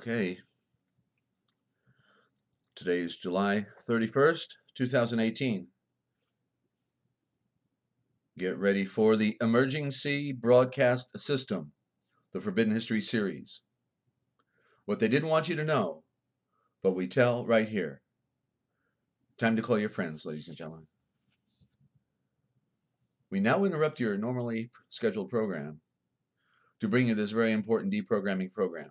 Okay. Today is July 31st, 2018. Get ready for the Emergency Broadcast System, the Forbidden History series. What they didn't want you to know, but we tell right here. Time to call your friends, ladies and gentlemen. We now interrupt your normally scheduled program to bring you this very important deprogramming program.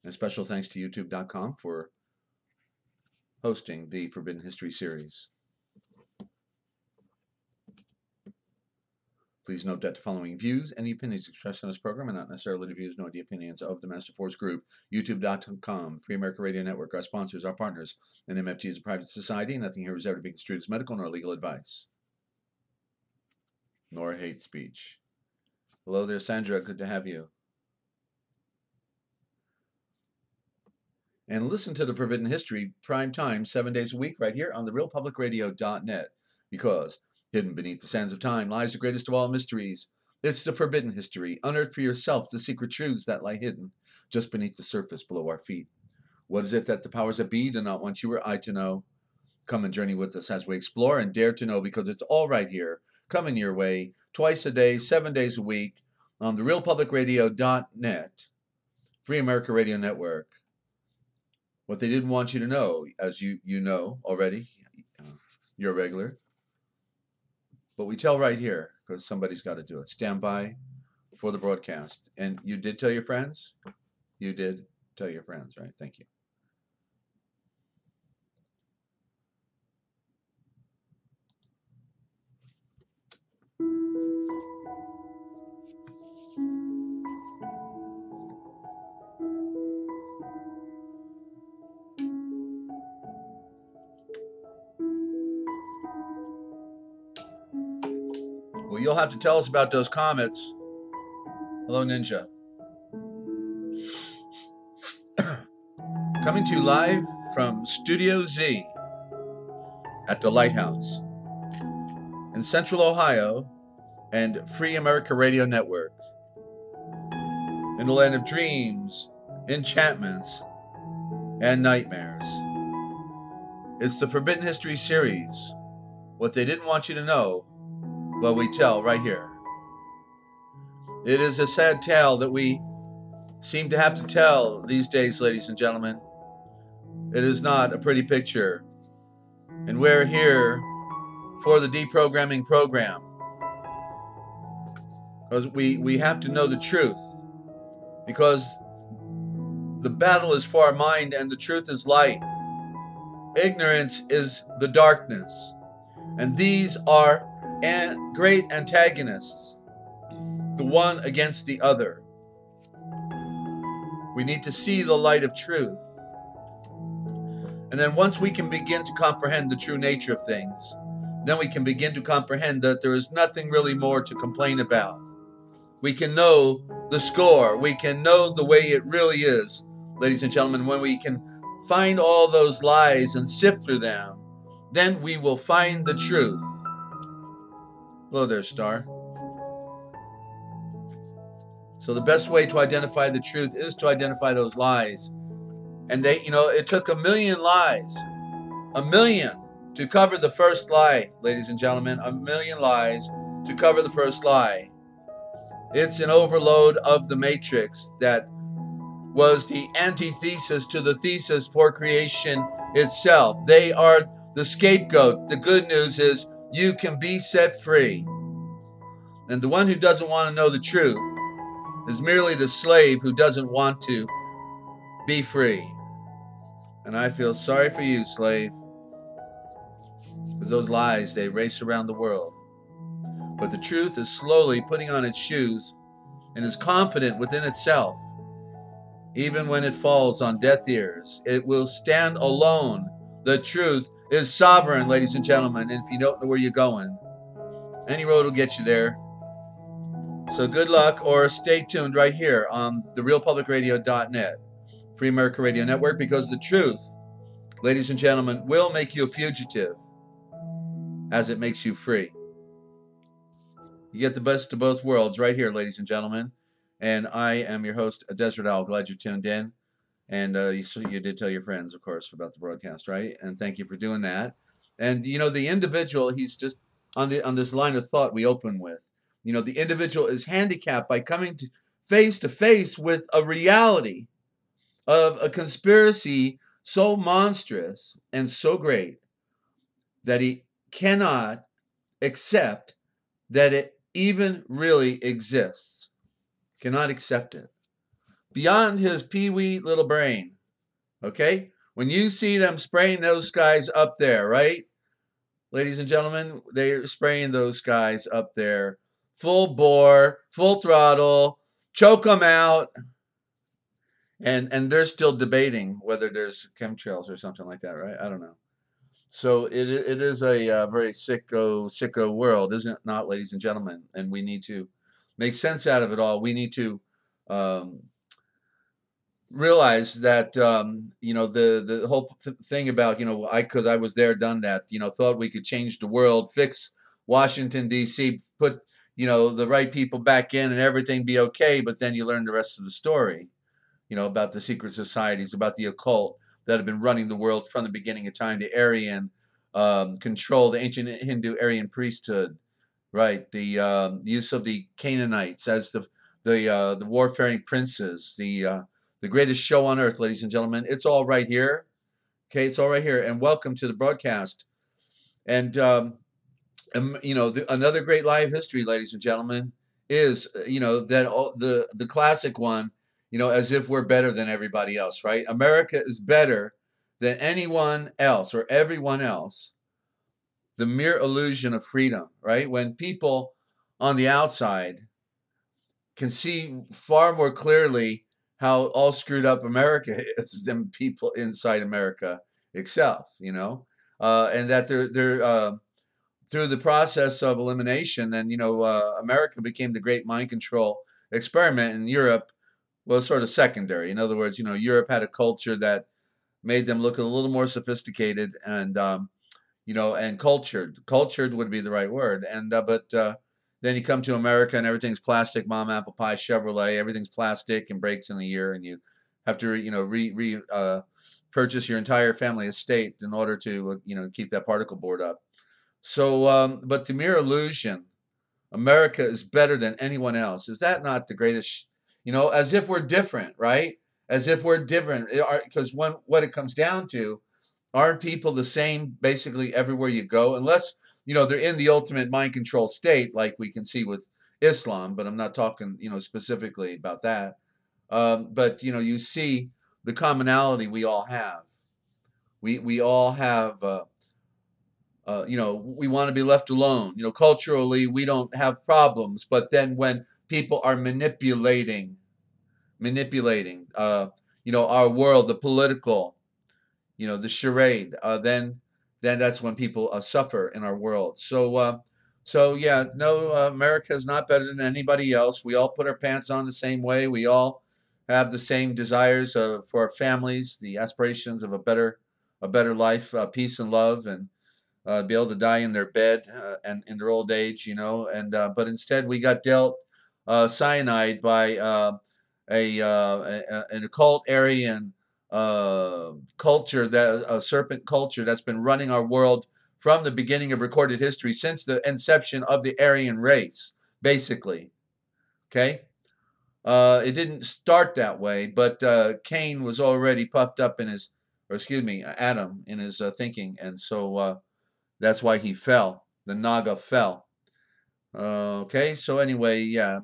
And special thanks to YouTube.com for hosting the Forbidden History series. Please note that the following views and opinions expressed on this program are not necessarily the views nor the opinions of the Master Force Group, YouTube.com, Free America Radio Network, our sponsors, our partners, and MFG is a private society. Nothing here is ever to be construed as medical nor legal advice, nor hate speech. Hello there, Sandra. Good to have you. And listen to the Forbidden History prime time 7 days a week right here on therealpublicradio.net, because hidden beneath the sands of time lies the greatest of all mysteries. It's the forbidden history. Unearth for yourself the secret truths that lie hidden just beneath the surface below our feet. What is it that the powers that be do not want you or I to know? Come and journey with us as we explore and dare to know, because it's all right here, coming your way, twice a day, 7 days a week, on therealpublicradio.net, Free America Radio Network. What they didn't want you to know, as you know already, you're a regular. But we tell right here, because somebody's got to do it. Stand by for the broadcast. And you did tell your friends? You did tell your friends, right? Thank you. Well, you'll have to tell us about those comets. Hello, Ninja. Coming to you live from Studio Z at the Lighthouse in Central Ohio and Free America Radio Network. In the land of dreams, enchantments, and nightmares. It's the Forbidden History series. What they didn't want you to know, well, we tell right here. It is a sad tale that we seem to have to tell these days, ladies and gentlemen. It is not a pretty picture. And we're here for the deprogramming program, because we have to know the truth. Because the battle is for our mind and the truth is light. Ignorance is the darkness. And these are great antagonists, the one against the other. We need to see the light of truth. And then once we can begin to comprehend the true nature of things, then we can begin to comprehend that there is nothing really more to complain about. We can know the score. We can know the way it really is, ladies and gentlemen. When we can find all those lies and sift through them, then we will find the truth. Hello there, Star. So the best way to identify the truth is to identify those lies. And it took 1 million lies, 1 million to cover the first lie, ladies and gentlemen, 1 million lies to cover the first lie. It's an overload of the matrix that was the antithesis to the thesis for creation itself. They are the scapegoat. The good news is you can be set free. And the one who doesn't want to know the truth is merely the slave who doesn't want to be free. And I feel sorry for you, slave, because those lies, they race around the world. But the truth is slowly putting on its shoes and is confident within itself. Even when it falls on deaf ears, it will stand alone. The truth is sovereign, ladies and gentlemen. And if you don't know where you're going, any road will get you there. So good luck, or stay tuned right here on therealpublicradio.net, Free America Radio Network, because the truth, ladies and gentlemen, will make you a fugitive as it makes you free. You get the best of both worlds right here, ladies and gentlemen. And I am your host, Desert Owl. Glad you tuned in. And you did tell your friends, of course, about the broadcast, right? And thank you for doing that. And the individual, he's just on this line of thought we open with. The individual is handicapped by coming to face with a reality of a conspiracy so monstrous and so great that he cannot accept that it even really exists. Cannot accept it. Beyond his pee-wee little brain. Okay? When you see them spraying those guys up there, right? Ladies and gentlemen, they're spraying those guys up there. Full bore, full throttle, choke them out. And they're still debating whether there's chemtrails or something like that, right? I don't know. So it is a very sicko world, isn't it not, ladies and gentlemen? And we need to make sense out of it all. We need to realize that the whole thing about because I was there, done that, thought we could change the world, fix Washington D.C., put the right people back in, and everything be okay. But then you learn the rest of the story, about the secret societies, about the occult that have been running the world from the beginning of time, the Aryan control, the ancient Hindu Aryan priesthood, right? The use of the Canaanites as the warfaring princes, the greatest show on earth, ladies and gentlemen. It's all right here. Okay, it's all right here. And welcome to the broadcast. And another great lie of history, ladies and gentlemen, is that the classic one, as if we're better than everybody else, right? America is better than anyone else or everyone else. The mere illusion of freedom, right? When people on the outside can see far more clearly how all screwed up America is than people inside America itself, and that they're through the process of elimination, and America became the great mind control experiment, and Europe was sort of secondary. In other words, Europe had a culture that made them look a little more sophisticated and and cultured. Cultured would be the right word. And but then you come to America and everything's plastic, mom, apple pie, Chevrolet. Everything's plastic and breaks in a year, and you have to purchase your entire family estate in order to keep that particle board up. So, but the mere illusion, America is better than anyone else. Is that not the greatest? As if we're different, right? As if we're different, because what it comes down to, aren't people the same basically everywhere you go? Unless, they're in the ultimate mind control state, like we can see with Islam, but I'm not talking, specifically about that. But, you see the commonality we all have. We all have, we want to be left alone. Culturally, we don't have problems. But then when people are manipulating, our world, the political, the charade, then that's when people suffer in our world. So yeah, no, America is not better than anybody else. We all put our pants on the same way. We all have the same desires for our families, the aspirations of a better life, peace and love, and be able to die in their bed and in their old age, and but instead we got dealt cyanide by an occult Aryan culture, that a serpent culture that's been running our world from the beginning of recorded history, since the inception of the Aryan race, basically. Okay, it didn't start that way, but Cain was already puffed up in his, or excuse me, Adam in his thinking, and so that's why he fell. The Naga fell. Okay, so anyway, yeah,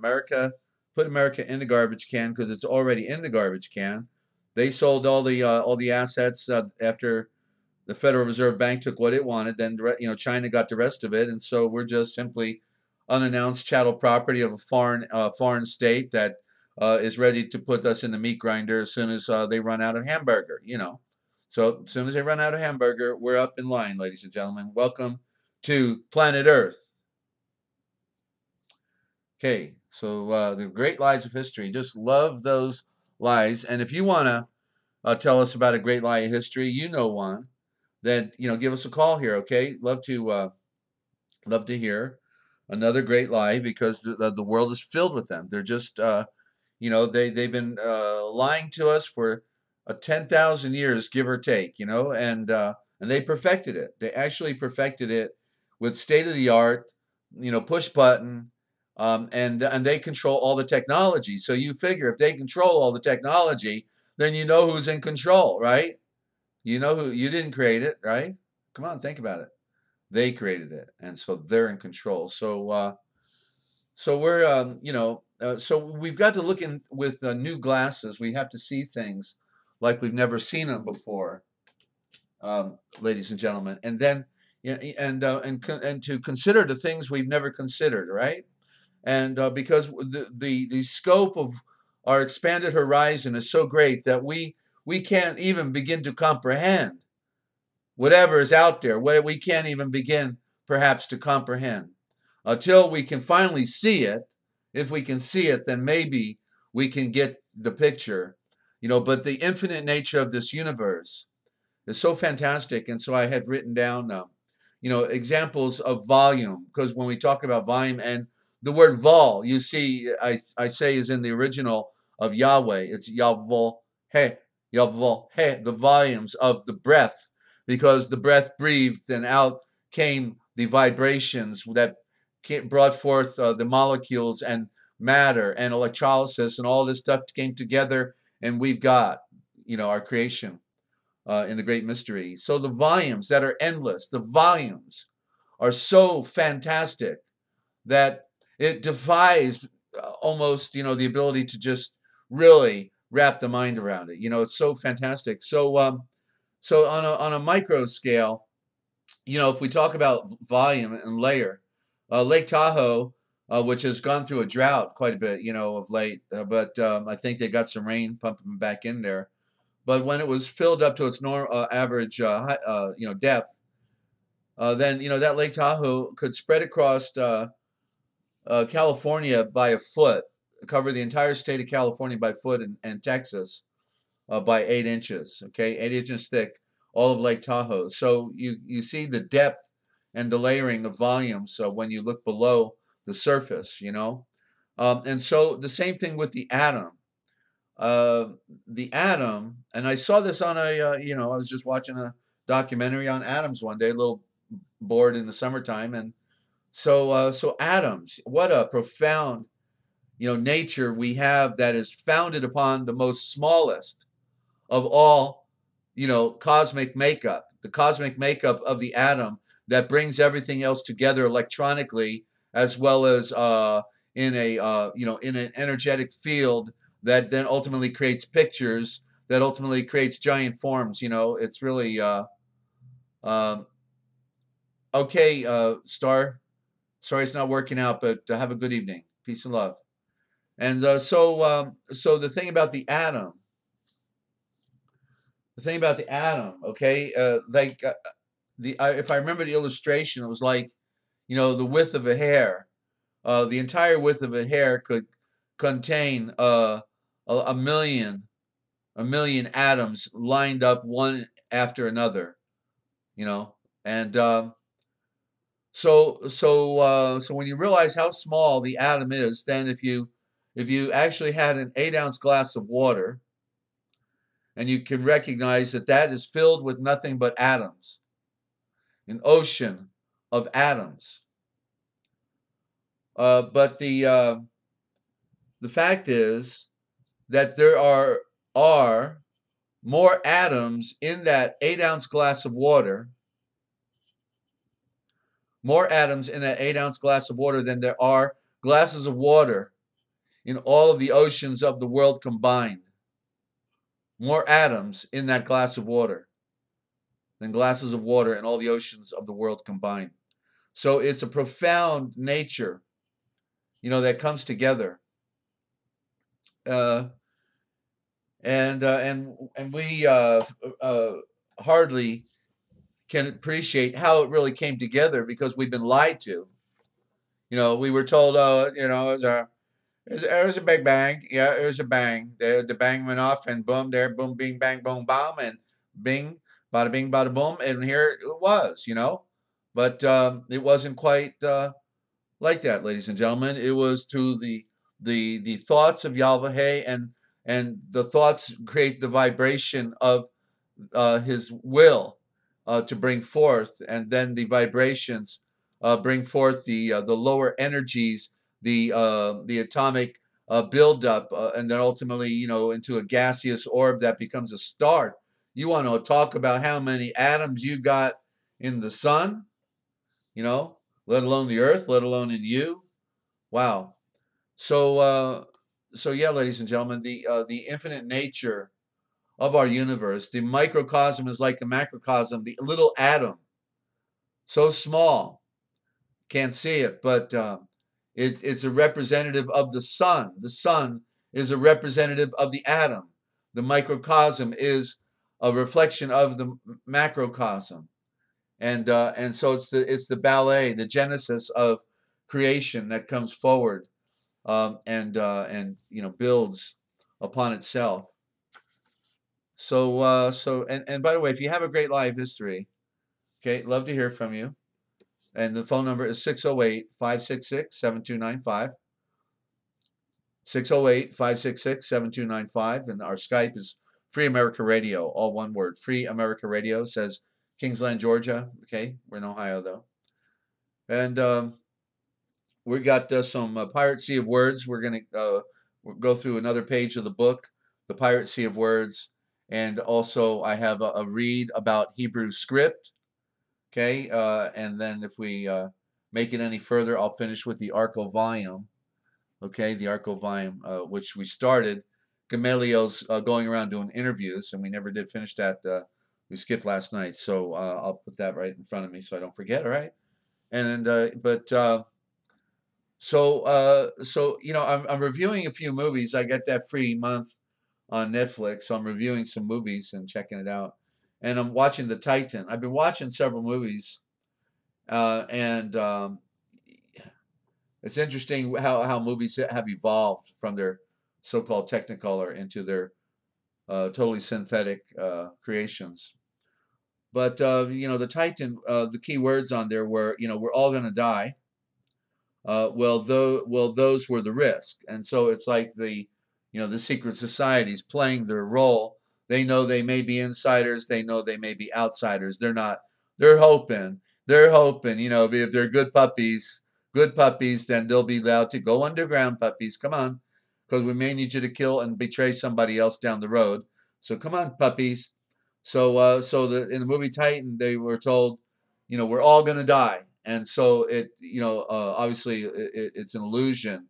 put America in the garbage can because it's already in the garbage can. They sold all the assets after the Federal Reserve Bank took what it wanted. Then China got the rest of it, and so we're just simply unannounced chattel property of a foreign state that is ready to put us in the meat grinder as soon as they run out of hamburger. So as soon as they run out of hamburger, we're up in line, ladies and gentlemen. Welcome to planet Earth. Okay, so the great lies of history. Just love those lies. And if you want to tell us about a great lie of history, one, then give us a call here. Okay, love to hear another great lie, because the world is filled with them. They're just You know, they've been lying to us for 10,000 years, give or take. You know, and they perfected it. They actually perfected it with state of the art. You know, push button, and they control all the technology. So you figure if they control all the technology, then you know who's in control, right? You know who you didn't create it, right? Come on, think about it. They created it, and so they're in control. So we're, so we've got to look in with new glasses. We have to see things like we've never seen them before, ladies and gentlemen, and then, yeah, and to consider the things we've never considered, right? And because the scope of our expanded horizon is so great that we can't even begin to comprehend whatever is out there, what we can't even begin perhaps to comprehend until we can finally see it. If we can see it, then maybe we can get the picture, you know. But the infinite nature of this universe is so fantastic. And so I had written down, examples of volume, because when we talk about volume and the word vol, you see, I say is in the original of Yahweh. It's Yavol He, Yavol He, the volumes of the breath, because the breath breathed and out came the vibrations that brought forth the molecules and matter and electrolysis, and all this stuff came together, and we've got, our creation in the great mystery. So the volumes that are endless, the volumes are so fantastic that it defies almost, the ability to just really wrap the mind around it. It's so fantastic. So on a micro scale, if we talk about volume and layer, Lake Tahoe, which has gone through a drought quite a bit, of late, but I think they got some rain pumping back in there. But when it was filled up to its average depth, then that Lake Tahoe could spread across California by a foot, cover the entire state of California by foot, and Texas by 8 inches. Okay, 8 inches thick, all of Lake Tahoe. So you see the depth and the layering of volume. So when you look below the surface, and so the same thing with the atom. The atom, and I saw this on I was just watching a documentary on atoms one day, a little bored in the summertime, and so atoms, what a profound, nature we have that is founded upon the most smallest of all, cosmic makeup, the cosmic makeup of the atom that brings everything else together electronically, as well as in an energetic field that then ultimately creates pictures, that ultimately creates giant forms. It's really um, okay, Star. Sorry it's not working out, but have a good evening. Peace and love. And so the thing about the atom, okay, if I remember the illustration, it was like, the width of a hair. The entire width of a hair could contain a million atoms lined up one after another, and so when you realize how small the atom is, then if you actually had an 8-ounce glass of water, and you can recognize that that is filled with nothing but atoms, an ocean of atoms. But the fact is that there are more atoms in that 8-ounce glass of water, more atoms in that 8-ounce glass of water than there are glasses of water in all of the oceans of the world combined. More atoms in that glass of water than glasses of water in all the oceans of the world combined. So it's a profound nature, that comes together. Uh, and we hardly can appreciate how it really came together, because we've been lied to. We were told, it was a big bang. Yeah, it was a bang. The bang went off, and boom, there, boom, bing, bang, boom, bomb, and bing, bada bing, bada boom, and here it was. But it wasn't quite like that, ladies and gentlemen. It was through the the thoughts of Yahweh, and the thoughts create the vibration of his will to bring forth, and then the vibrations bring forth the lower energies, the atomic buildup, and then ultimately, into a gaseous orb that becomes a star. You want to talk about how many atoms you got in the sun, let alone the earth, let alone in you. Wow. So yeah, ladies and gentlemen, the infinite nature of our universe, the microcosm is like a macrocosm, the little atom, so small, can't see it, but it's a representative of the sun. The sun is a representative of the atom. The microcosm is a reflection of the macrocosm, and so it's the ballet, the genesis of creation that comes forward, and builds upon itself. So by the way, if you have a great life history, okay, love to hear from you. And the phone number is 608-566-7295. 608-566-7295. And our Skype is Free America Radio, all one word. Free America Radio. Says Kingsland, Georgia. Okay, we're in Ohio though. And we got some Pirate Sea of Words. We're going to go through another page of the book, The Pirate Sea of Words. And also I have a read about Hebrew script. Okay, and then if we make it any further, I'll finish with the Arco volume. Okay, the Arco volume, which we started. Gamaliel's going around doing interviews, and we never did finish that. We skipped last night, so I'll put that right in front of me so I don't forget. All right, and so I'm reviewing a few movies. I got that free month on Netflix, so I'm reviewing some movies and checking it out. And I'm watching The Titan. I've been watching several movies. And it's interesting how movies have evolved from their so-called Technicolor into their totally synthetic creations. But the Titan, the key words on there were, we're all going to die. Those were the risk, and so it's like the secret societies playing their role. They know they may be insiders. They know they may be outsiders. They're not. They're hoping. They're hoping. If they're good puppies, then they'll be allowed to go underground. Puppies, come on, because we may need you to kill and betray somebody else down the road. So come on, puppies. So in the movie Titan, they were told, we're all going to die. And so obviously it's an allusion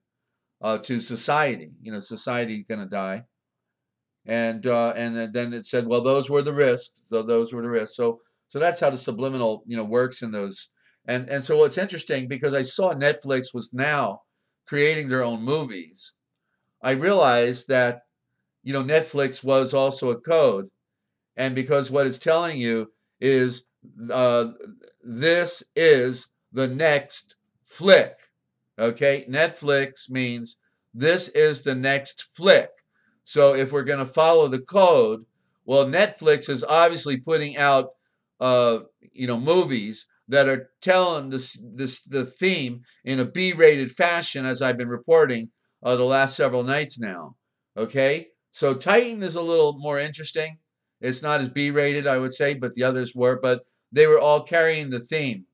to society. Society going to die, and then it said, well, those were the risks. So those were the risks. So that's how the subliminal works in those. And so what's interesting, because I saw Netflix was now creating their own movies, I realized that Netflix was also a code, and because what it's telling you is this is the next flick. Okay, Netflix means this is the next flick. So if we're going to follow the code, well, Netflix is obviously putting out movies that are telling the theme in a B-rated fashion, as I've been reporting the last several nights now. Okay, so Titan is a little more interesting. It's not as B-rated, I would say, but the others were. But they were all carrying the theme.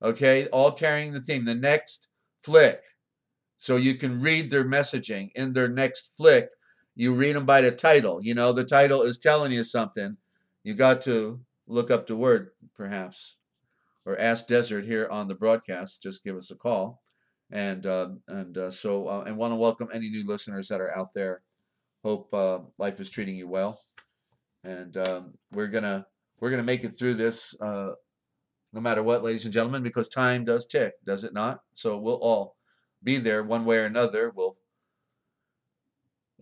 Okay, all carrying the theme. The next flick. So you can read their messaging in their next flick. You read them by the title. The title is telling you something. You got to look up the word, perhaps, or ask Desert here on the broadcast. Just give us a call, and want to welcome any new listeners that are out there. Hope life is treating you well. And we're gonna make it through this no matter what, ladies and gentlemen, because time does tick, does it not? So we'll all be there one way or another.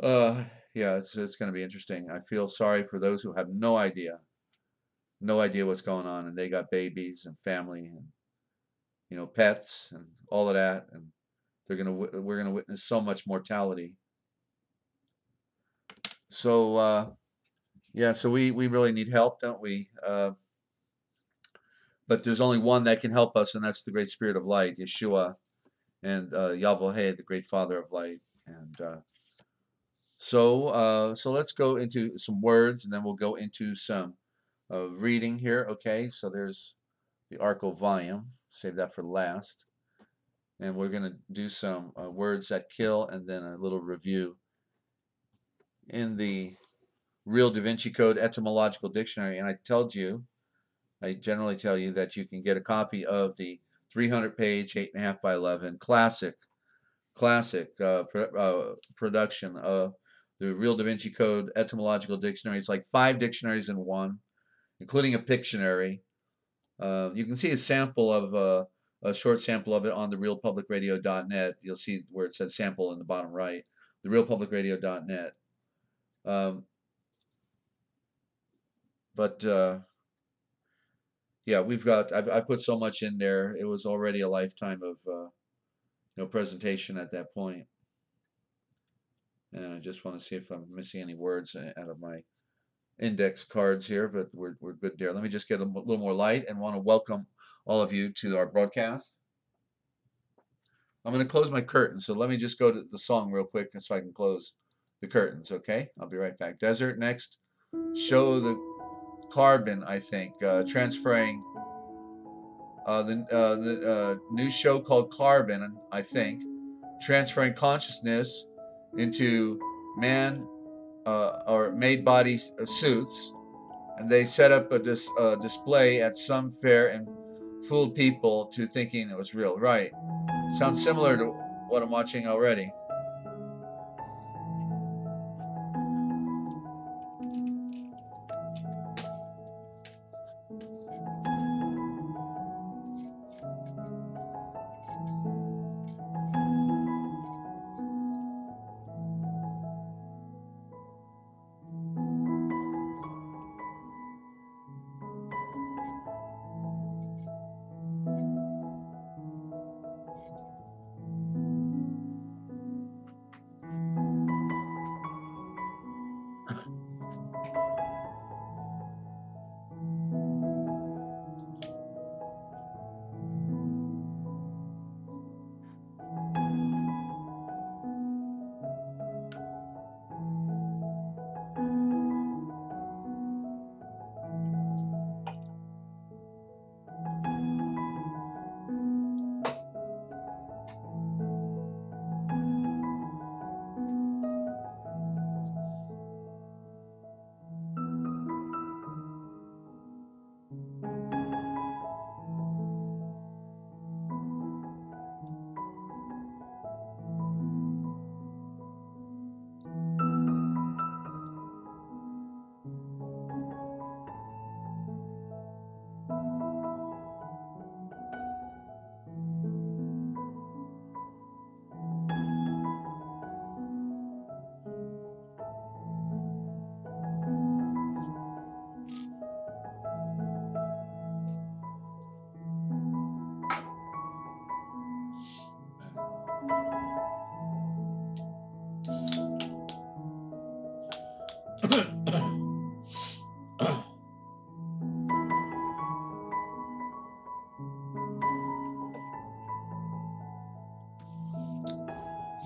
Yeah, it's going to be interesting. I feel sorry for those who have no idea what's going on, and they got babies and family and pets and all of that, and we're gonna witness so much mortality. So yeah, so we really need help, don't we? But there's only one that can help us, and that's the Great Spirit of Light, Yeshua, and Yahweh, the Great Father of Light. And so let's go into some words, and then we'll go into some reading here. Okay, so there's the archival volume. Save that for last. And we're going to do some words that kill, and then a little review in the Real Da Vinci Code Etymological Dictionary. And I generally tell you that you can get a copy of the 300-page, 8.5 by 11 classic production of the Real Da Vinci Code Etymological Dictionary. It's like 5 dictionaries in one, including a Pictionary. You can see a sample of a short sample of it on the realpublicradio.net. You'll see where it says sample in the bottom right, the realpublicradio.net. But yeah, I put so much in there. It was already a lifetime of presentation at that point. And I just want to see if I'm missing any words out of my index cards here, but we're good there. Let me just get a little more light, and want to welcome all of you to our broadcast. I'm going to close my curtains, so let me just go to the song real quick so I can close the curtains, okay? I'll be right back. Desert next. Show the carbon, I think, transferring the new show called Carbon, I think, transferring consciousness into man or made body suits, and they set up a display at some fair and fooled people to thinking it was real. Right. Sounds similar to what I'm watching already.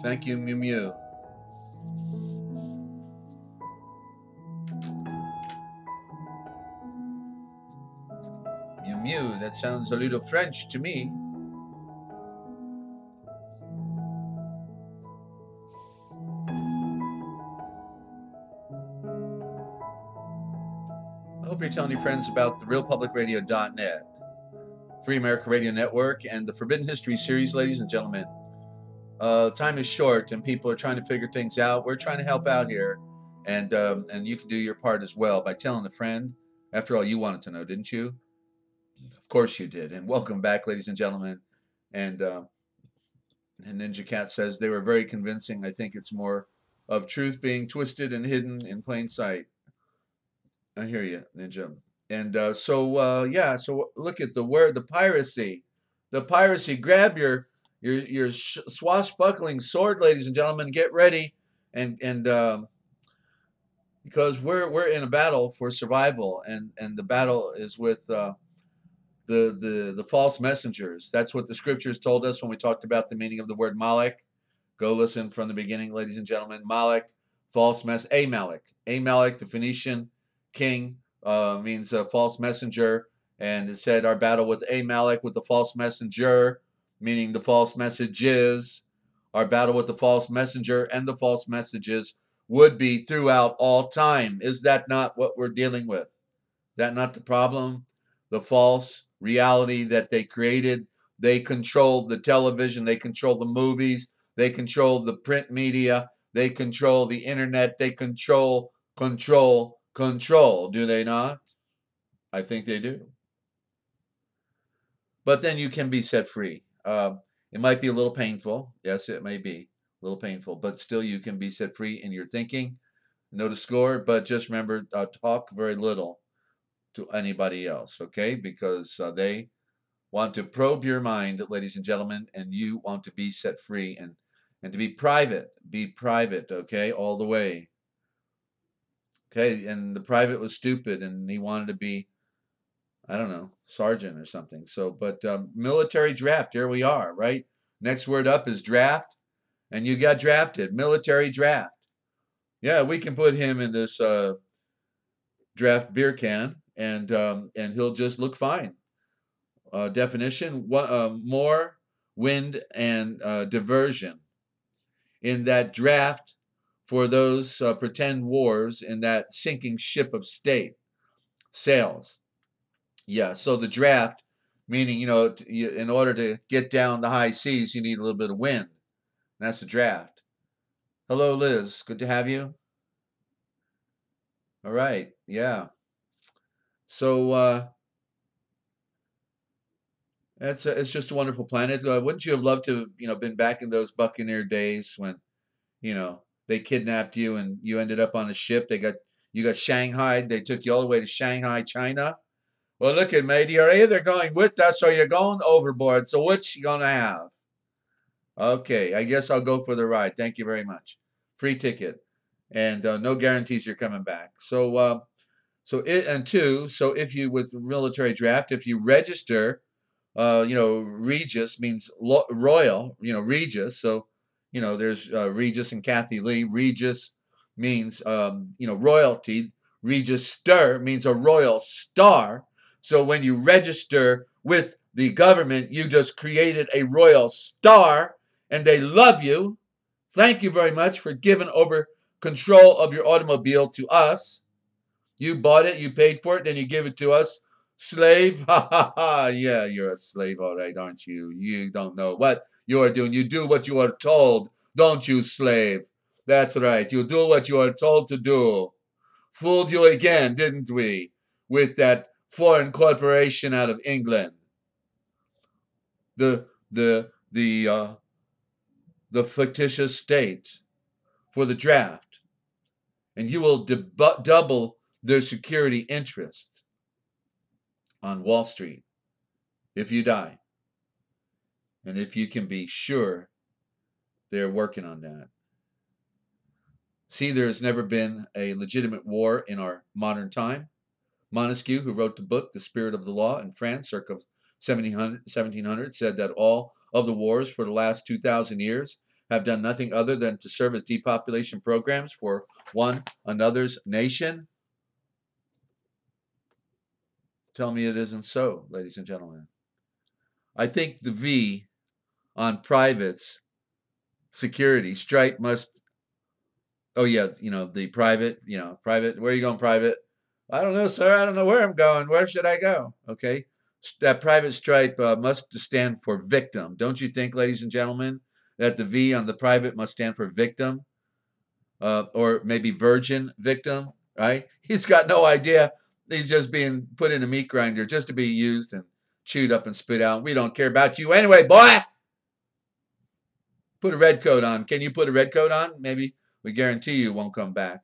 Thank you, Mew Mew. Mew Mew, that sounds a little French to me. I hope you're telling your friends about the realpublicradio.net, Free America Radio Network, and the Forbidden History series, ladies and gentlemen. Time is short, and people are trying to figure things out. We're trying to help out here, and you can do your part as well by telling a friend. After all, you wanted to know, didn't you? Of course you did. And welcome back, ladies and gentlemen. And Ninja Cat says they were very convincing. I think it's more of truth being twisted and hidden in plain sight. I hear you, Ninja. And yeah, so look at the word, the piracy. The piracy. Grab your swashbuckling sword, ladies and gentlemen. Get ready, and because we're in a battle for survival, and the battle is with the false messengers. That's what the scriptures told us when we talked about the meaning of the word Malek. Go listen from the beginning, ladies and gentlemen. Malek, false mess. Amalek. Amalek, the Phoenician king, means a false messenger. And it said our battle with Amalek, with the false messenger, meaning the false messages. Our battle with the false messenger and the false messages would be throughout all time. Is that not what we're dealing with? Is that not the problem? The false reality that they created. They control the television. They control the movies. They control the print media. They control the internet. They control. Do they not? I think they do. But then you can be set free. It might be a little painful. Yes, it may be a little painful, but still you can be set free in your thinking. Know the score, but just remember, talk very little to anybody else, okay? Because they want to probe your mind, ladies and gentlemen, and you want to be set free and to be private. Be private, okay? All the way. Okay, and the private was stupid, and he wanted to be, I don't know, sergeant or something. So, but military draft, here we are, right? Next word up is draft, and you got drafted. Military draft. Yeah, we can put him in this draft beer can, and he'll just look fine. Definition: more wind and diversion in that draft for those pretend wars in that sinking ship of state sails. Yeah, so the draft, meaning, in order to get down the high seas, you need a little bit of wind. That's the draft. Hello, Liz. Good to have you. All right. Yeah. So it's just a wonderful planet. Wouldn't you have loved to, been back in those Buccaneer days when, they kidnapped you and you ended up on a ship? You got shanghaied. They took you all the way to Shanghai, China. Well, look at me. You're either going with us or you're going overboard. So which you gonna have? Okay, I guess I'll go for the ride. Thank you very much. Free ticket, and no guarantees you're coming back. So if you, with military draft, if you register, Regis means royal. Regis. So there's Regis and Kathy Lee. Regis means royalty. Register means a royal star. So when you register with the government, you just created a royal star, and they love you. Thank you very much for giving over control of your automobile to us. You bought it, you paid for it, then you give it to us. Slave? Ha ha ha. Yeah, you're a slave, all right, aren't you? You don't know what you're doing. You do what you are told, don't you, slave? That's right. You do what you are told to do. Fooled you again, didn't we? With that foreign corporation out of England. The fictitious state for the draft. And you will double their security interest on Wall Street if you die. And if you can be sure they're working on that. See, there has never been a legitimate war in our modern time. Montesquieu, who wrote the book The Spirit of the Law in France circa 1700, said that all of the wars for the last 2,000 years have done nothing other than to serve as depopulation programs for one another's nation. Tell me it isn't so, ladies and gentlemen. I think the V on private's security, SKYPE must, oh yeah, the private, private, where are you going, private? I don't know, sir. I don't know where I'm going. Where should I go? Okay. That private SKYPE must stand for victim. Don't you think, ladies and gentlemen, that the V on the private must stand for victim? Or maybe virgin victim, right? He's got no idea. He's just being put in a meat grinder just to be used and chewed up and spit out. We don't care about you anyway, boy. Put a red coat on. Can you put a red coat on? Maybe. We guarantee you won't come back.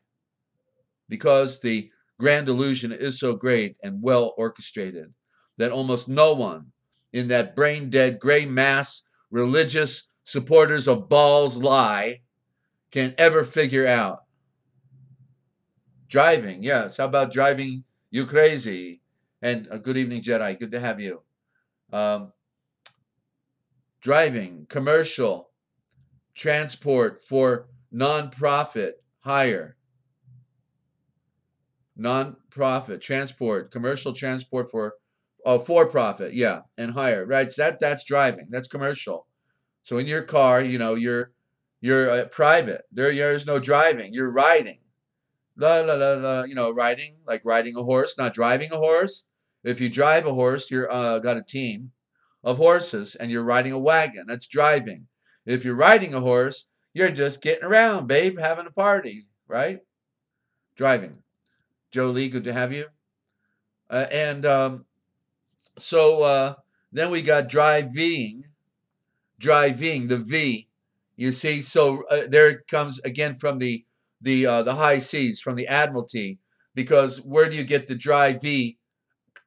Because the grand illusion is so great and well orchestrated that almost no one in that brain-dead gray mass religious supporters of Baal's lie can ever figure out. Driving, yes. How about driving you crazy? And good evening, Jedi. Good to have you. Driving, commercial, transport for non-profit hire. Non-profit transport, commercial transport for profit, yeah, and hire, right? So that's driving. That's commercial. So in your car, you're private. There's no driving. You're riding. La la la la. Riding like riding a horse, not driving a horse. If you drive a horse, you're got a team of horses, and you're riding a wagon. That's driving. If you're riding a horse, you're just getting around, babe, having a party, right? Driving. Jolie, good to have you. And so then we got driving, the V. You see, so there it comes again from the high seas, from the Admiralty, because where do you get the dry V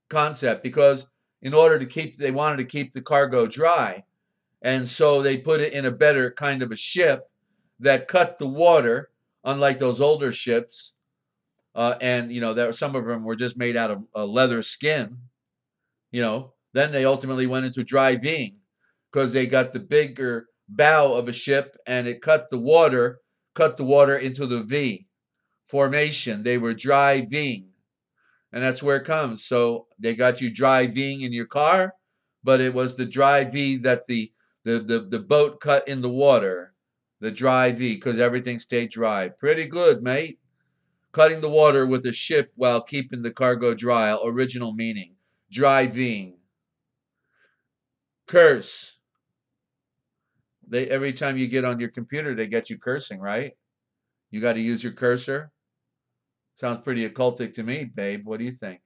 concept? Because they wanted to keep the cargo dry, and so they put it in a better kind of a ship that cut the water, unlike those older ships. And some of them were just made out of leather skin. Then they ultimately went into driving because they got the bigger bow of a ship, and it cut the water into the V formation. They were driving, and that's where it comes. So they got you driving in your car, but it was the dry V that the boat cut in the water, the dry V, because everything stayed dry. Pretty good, mate. Cutting the water with a ship while keeping the cargo dry. Original meaning. Driving. Curse. Every time you get on your computer, they get you cursing, right? You got to use your cursor. Sounds pretty occultic to me, babe. What do you think?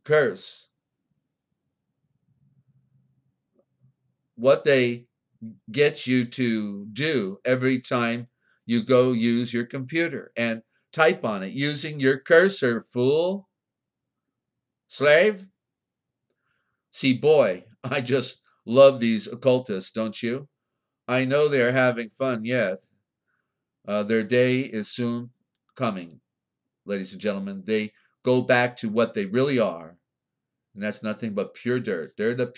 Curse. What they get you to do every time you go use your computer and type on it using your cursor, fool. Slave. See, boy, I just love these occultists, don't you? I know they are having fun yet. Their day is soon coming, ladies and gentlemen. They go back to what they really are, and that's nothing but pure dirt. They're the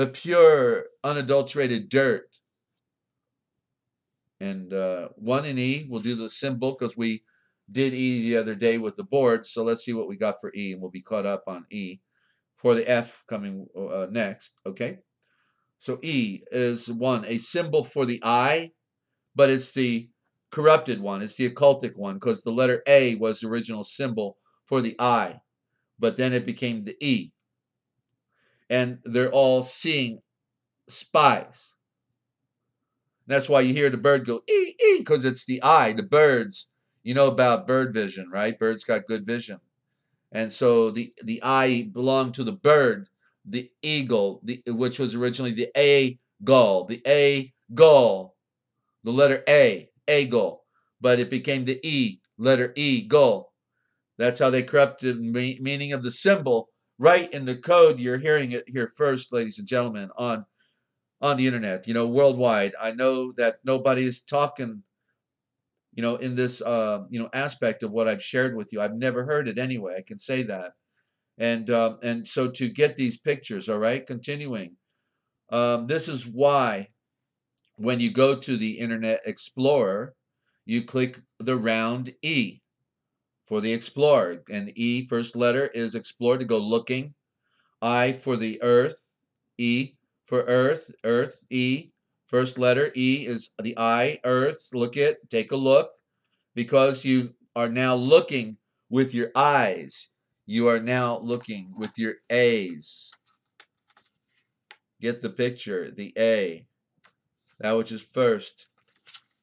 pure, unadulterated dirt. And 1 in E, we'll do the symbol because we did E the other day with the board. So let's see what we got for E, and we'll be caught up on E for the F coming next, okay? So E is 1, a symbol for the I, but it's the corrupted one. It's the occultic one because the letter A was the original symbol for the I, but then it became the E. And they're all seeing spies. That's why you hear the bird go, ee, ee, because it's the eye, the birds. You know about bird vision, right? Birds got good vision. And so the eye belonged to the bird, the eagle, which was originally the A gull, the letter A gull, but it became the E, letter E, gull. That's how they corrupted the meaning of the symbol right in the code. You're hearing it here first, ladies and gentlemen, on the internet, worldwide. I know that nobody is talking, in this, aspect of what I've shared with you. I've never heard it anyway. I can say that. And so to get these pictures, all right, continuing, this is why when you go to the Internet Explorer, you click the round E for the Explorer, and E, first letter, is explore, to go looking. I for the Earth, E for Earth, E. First letter E is the I, Earth. Take a look, because you are now looking with your eyes. You are now looking with your A's. Get the picture, the A, that which is first,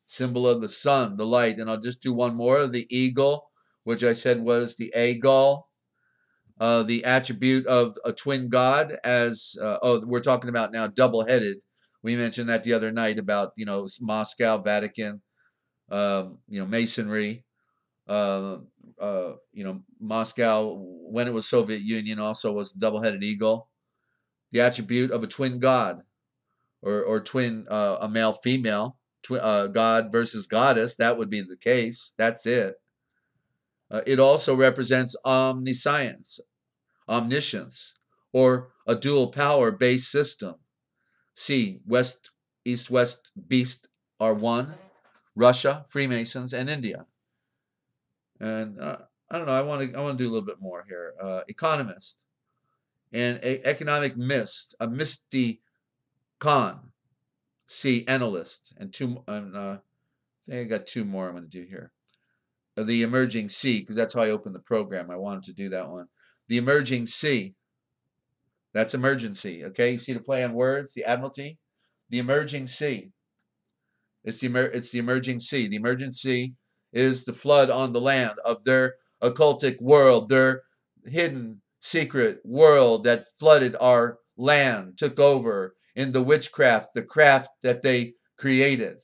symbol of the sun, the light. And I'll just do one more, the eagle, which I said was the A gull. The attribute of a twin god, as we're talking about now double-headed. We mentioned that the other night about Moscow, Vatican, Masonry. Moscow, when it was Soviet Union, also was double-headed eagle. The attribute of a twin god, or twin, a male female, god versus goddess. That would be the case. That's it. It also represents omniscience, omniscience, or a dual power based system. C, West, East, West, Beast are one. Russia, Freemasons, and India. And I don't know. I want to do a little bit more here. Economist and economic mist, a misty con. C, analyst, and two. I think I got two more I'm going to do here. The emerging C, because that's how I opened the program. I wanted to do that one. The emerging C. That's emergency. Okay, you see the play on words, the admiralty. The emerging C. It's the emerging sea. The emerging sea is the flood on the land of their occultic world, their hidden secret world that flooded our land, took over in the witchcraft, the craft that they created.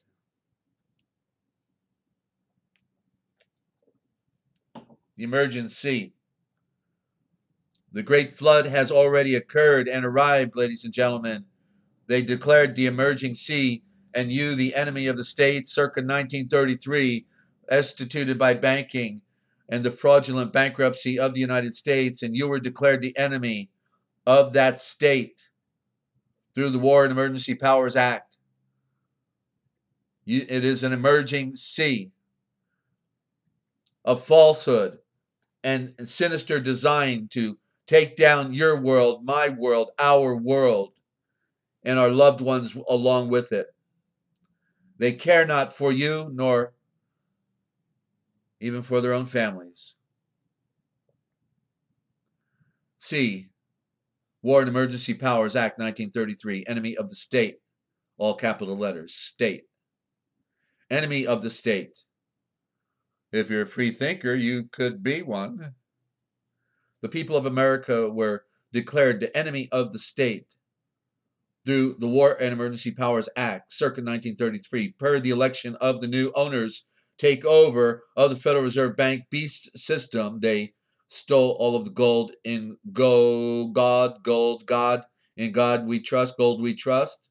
The emerging sea. The great flood has already occurred and arrived, ladies and gentlemen. They declared the emerging sea, and you, the enemy of the state, circa 1933, instituted by banking and the fraudulent bankruptcy of the United States, and you were declared the enemy of that state through the War and Emergency Powers Act. It is an emerging sea of falsehood and sinister design to take down your world, my world, our world, and our loved ones along with it. They care not for you, nor even for their own families. C, War and Emergency Powers Act 1933, enemy of the state, all capital letters, state. Enemy of the state. If you're a free thinker, you could be one. The people of America were declared the enemy of the state through the War and Emergency Powers Act, circa 1933, per the election of the new owners takeover of the Federal Reserve Bank beast system. They stole all of the gold in God, in God we trust, gold we trust.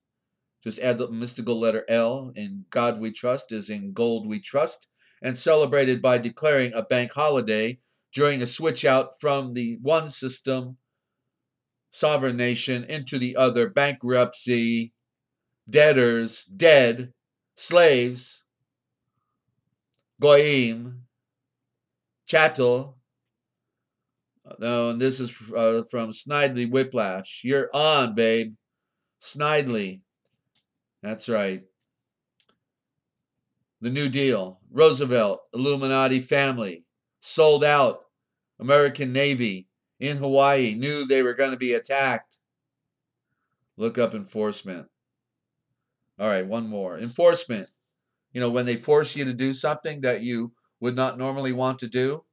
Just add the mystical letter L, in God we trust is in gold we trust, and celebrated by declaring a bank holiday during a switch out from the one system, sovereign nation, into the other, bankruptcy, debtors, dead, slaves, goyim, chattel. And this is from Snidely Whiplash. You're on, babe. Snidely. That's right. The New Deal. Roosevelt, Illuminati family. Sold out. American Navy in Hawaii. Knew they were going to be attacked. Look up enforcement. All right, one more. Enforcement. You know, when they force you to do something that you would not normally want to do.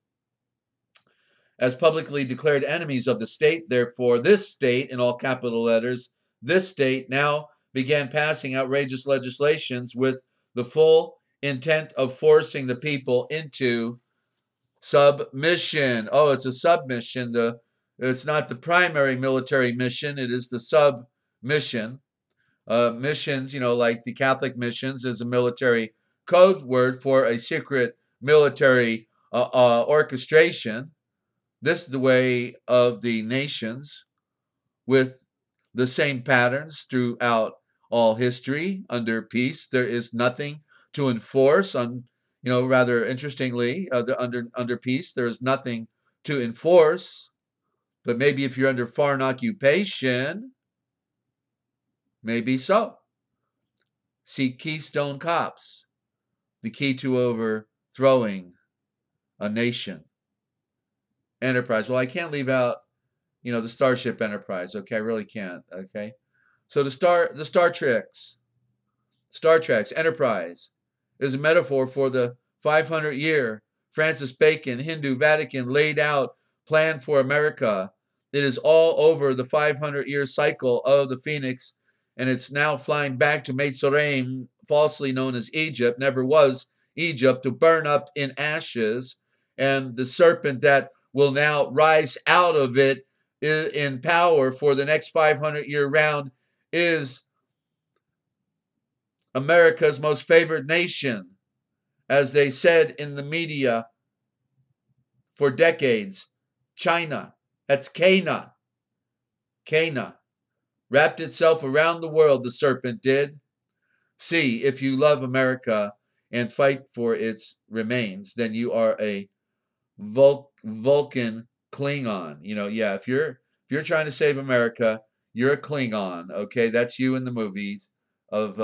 As publicly declared enemies of the state, therefore, this state, in all capital letters, this state now began passing outrageous legislations with the full intent of forcing the people into submission. Oh, it's a submission. It's not the primary military mission. It is the submission. Missions, you know, like the Catholic missions, is a military code word for a secret military orchestration. This is the way of the nations, with the same patterns throughout all history. Under peace, there is nothing to enforce. Rather interestingly, under peace, there is nothing to enforce. But maybe if you're under foreign occupation, maybe so. See Keystone Cops, the key to overthrowing a nation. Enterprise. Well, I can't leave out, the Starship Enterprise. Okay, I really can't. Okay, so the Star Trek's Enterprise is a metaphor for the 500-year Francis Bacon Hindu Vatican laid out plan for America. It is all over the 500-year cycle of the Phoenix, and it's now flying back to Mitzrayim, falsely known as Egypt, never was Egypt, to burn up in ashes. And the serpent that will now rise out of it in power for the next 500-year round is America's most favored nation, as they said in the media for decades, China. That's Cana. wrapped itself around the world, the serpent did. See, if you love America and fight for its remains, then you are a Vulcan Klingon. Yeah, if you're trying to save America, you're a Klingon. Okay, that's you in the movies of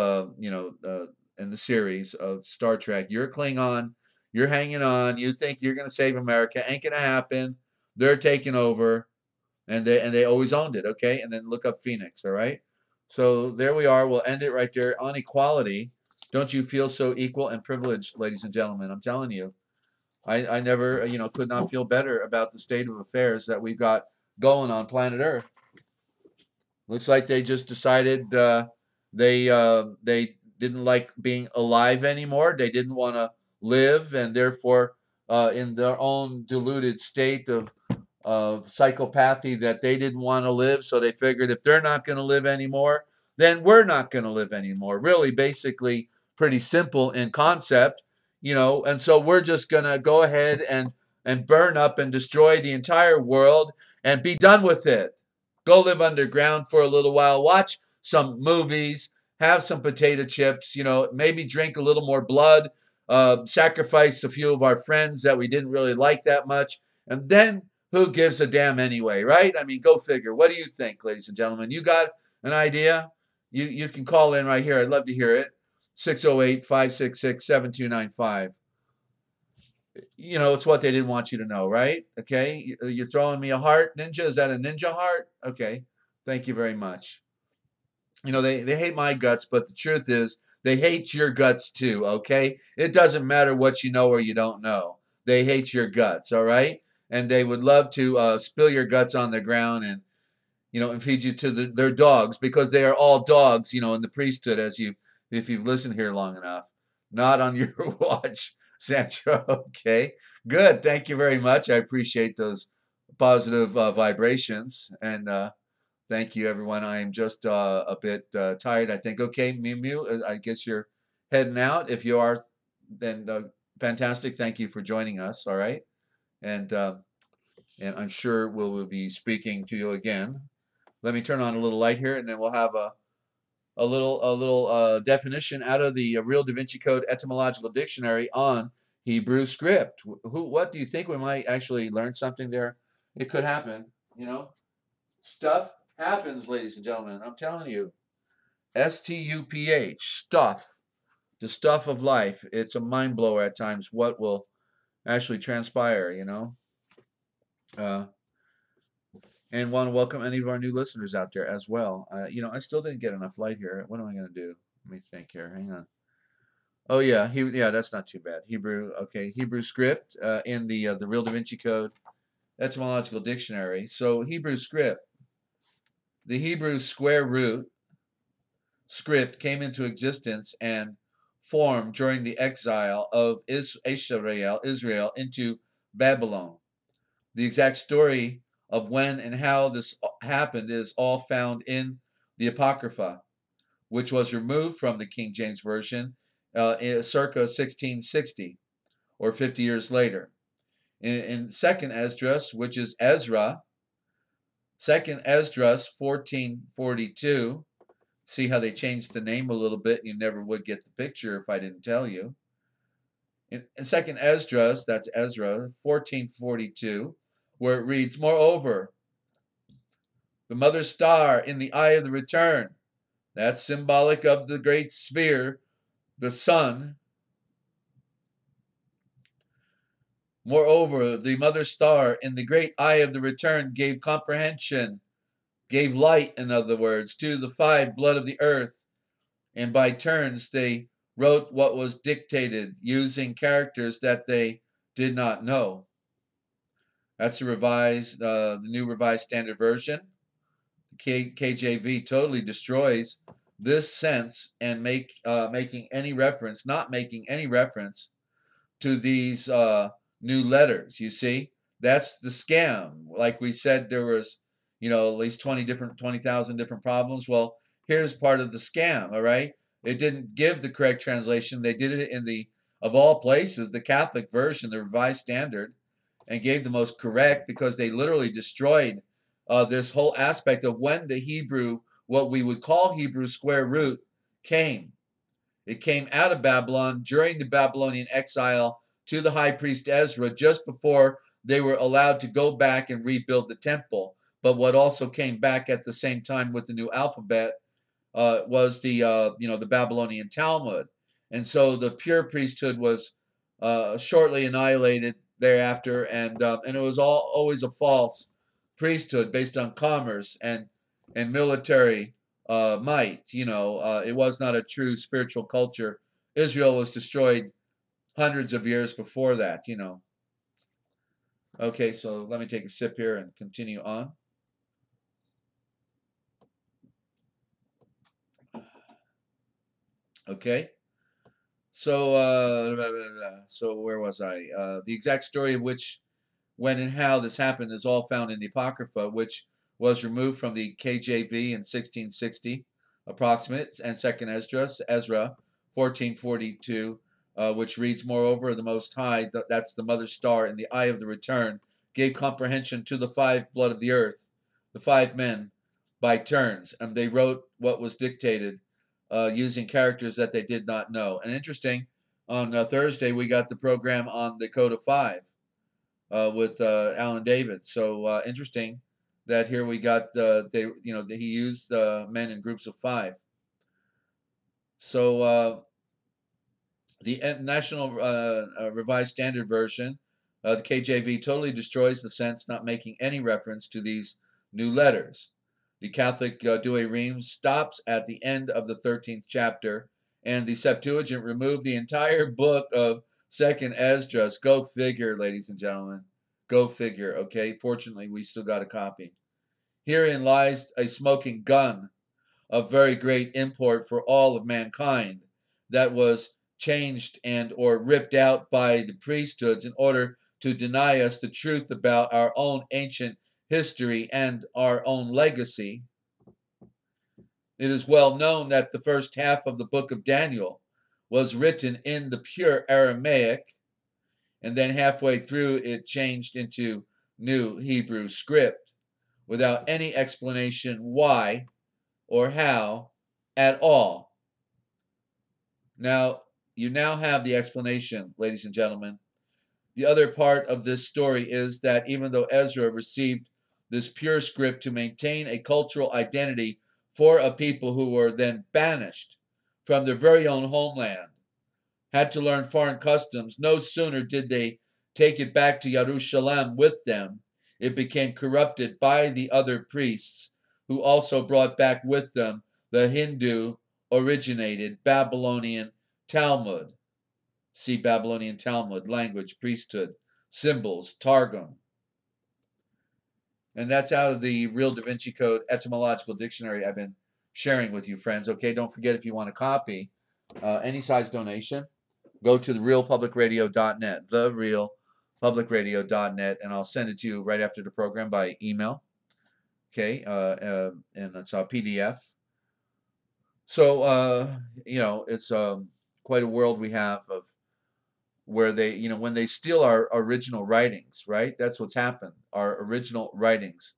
in the series of Star Trek. You're a Klingon. You're hanging on. You think you're going to save America? Ain't gonna happen. They're taking over, and they always owned it. Okay, and then look up Phoenix. All right. So there we are. We'll end it right there on equality. Don't you feel so equal and privileged, ladies and gentlemen? I'm telling you. I never, could not feel better about the state of affairs that we've got going on planet Earth. Looks like they just decided they didn't like being alive anymore. They didn't want to live, and therefore, in their own deluded state of psychopathy, that they didn't want to live. So they figured if they're not going to live anymore, then we're not going to live anymore. Really, basically, pretty simple in concept, And so we're just going to go ahead and burn up and destroy the entire world and be done with it. Go live underground for a little while, watch some movies, have some potato chips, maybe drink a little more blood, sacrifice a few of our friends that we didn't really like that much, and then who gives a damn anyway, right? I mean, go figure. What do you think, ladies and gentlemen? You got an idea? You can call in right here. I'd love to hear it. 608-566-7295. It's what they didn't want you to know, right? Okay, you're throwing me a heart, ninja. Is that a ninja heart? Okay, thank you very much. They hate my guts, but the truth is they hate your guts too, okay? It doesn't matter what you know or you don't know. They hate your guts, all right? And they would love to spill your guts on the ground and feed you to their dogs, because they are all dogs, in the priesthood, if you've listened here long enough. Not on your watch, Sandra. Okay, good. Thank you very much. I appreciate those positive vibrations, and thank you, everyone. I am just a bit tired, I think. Okay, Mew Mew, I guess you're heading out. If you are, then fantastic. Thank you for joining us. All right, and I'm sure we'll be speaking to you again. Let me turn on a little light here, and then we'll have a little definition out of the Real Da Vinci Code Etymological Dictionary on Hebrew script. What do you think? We might actually learn something there. It could happen. Stuff happens, ladies and gentlemen. I'm telling you. STUPH, stuff, the stuff of life. It's a mind blower at times what will actually transpire. And want to welcome any of our new listeners out there as well. I still didn't get enough light here. What am I going to do? Let me think here. Hang on. Oh yeah, that's not too bad. Hebrew, okay, Hebrew script in the Real Da Vinci Code Etymological Dictionary. So Hebrew script, the Hebrew square root script came into existence and formed during the exile of Israel into Babylon. The exact story of when and how this happened is all found in the Apocrypha, which was removed from the King James Version circa 1660 or 50 years later. In Second Esdras, which is Ezra, Second Esdras 1442. See how they changed the name a little bit. You never would get the picture if I didn't tell you. In Second Esdras, that's Ezra 1442, where it reads, moreover, the mother star in the eye of the return, that's symbolic of the great sphere, the sun. Moreover, the mother star in the great eye of the return gave comprehension, gave light, in other words, to the five blood of the earth, and by turns they wrote what was dictated using characters that they did not know. That's the new revised standard version. KJV totally destroys this sense and not making any reference to these new letters. You see, that's the scam. Like we said, there was, at least 20,000 different problems. Well, here's part of the scam. All right, it didn't give the correct translation. They did it in of all places, the Catholic version, the Revised Standard, and gave the most correct, because they literally destroyed this whole aspect of when the Hebrew what we would call Hebrew square root came. It came out of Babylon during the Babylonian exile to the high priest Ezra just before they were allowed to go back and rebuild the temple. But what also came back at the same time with the new alphabet was the Babylonian Talmud, and so the pure priesthood was shortly annihilated thereafter, and it was always a false priesthood based on commerce and military might. It was not a true spiritual culture. Israel was destroyed hundreds of years before that. Okay, so let me take a sip here and continue on. Okay. So where was I? The exact story of which, when and how this happened is all found in the Apocrypha, which was removed from the KJV in 1660, approximate, and Second Ezra 1442, which reads, "Moreover, the Most High, that's the mother star in the eye of the return, gave comprehension to the five blood of the earth, the five men, by turns, and they wrote what was dictated, using characters that they did not know." And interesting, on Thursday we got the program on the Code of Five with Alan David. So interesting that here we got he used men in groups of five. So the National Revised Standard Version, the KJV, totally destroys the sense, not making any reference to these new letters. The Catholic Douay Rheims stops at the end of the 13th chapter, and the Septuagint removed the entire book of Second Esdras. Go figure, ladies and gentlemen. Go figure, okay? Fortunately, we still got a copy. Herein lies a smoking gun of very great import for all of mankind that was changed and or ripped out by the priesthoods in order to deny us the truth about our own ancient history and our own legacy. It is well known that the first half of the book of Daniel was written in the pure Aramaic, and then halfway through it changed into New Hebrew script without any explanation why or how at all. Now, you now have the explanation, ladies and gentlemen. The other part of this story is that even though Ezra received this pure script to maintain a cultural identity for a people who were then banished from their very own homeland, had to learn foreign customs, no sooner did they take it back to Jerusalem with them, it became corrupted by the other priests, who also brought back with them the Hindu-originated Babylonian Talmud. See Babylonian Talmud, language, priesthood, symbols, Targum. And that's out of the Real Da Vinci Code etymological dictionary I've been sharing with you, friends. Okay, don't forget, if you want a copy, any size donation, go to therealpublicradio.net, therealpublicradio.net, and I'll send it to you right after the program by email. Okay, and it's a PDF. So, it's quite a world we have of where they, when they steal our original writings, right? That's what's happened. Our original writings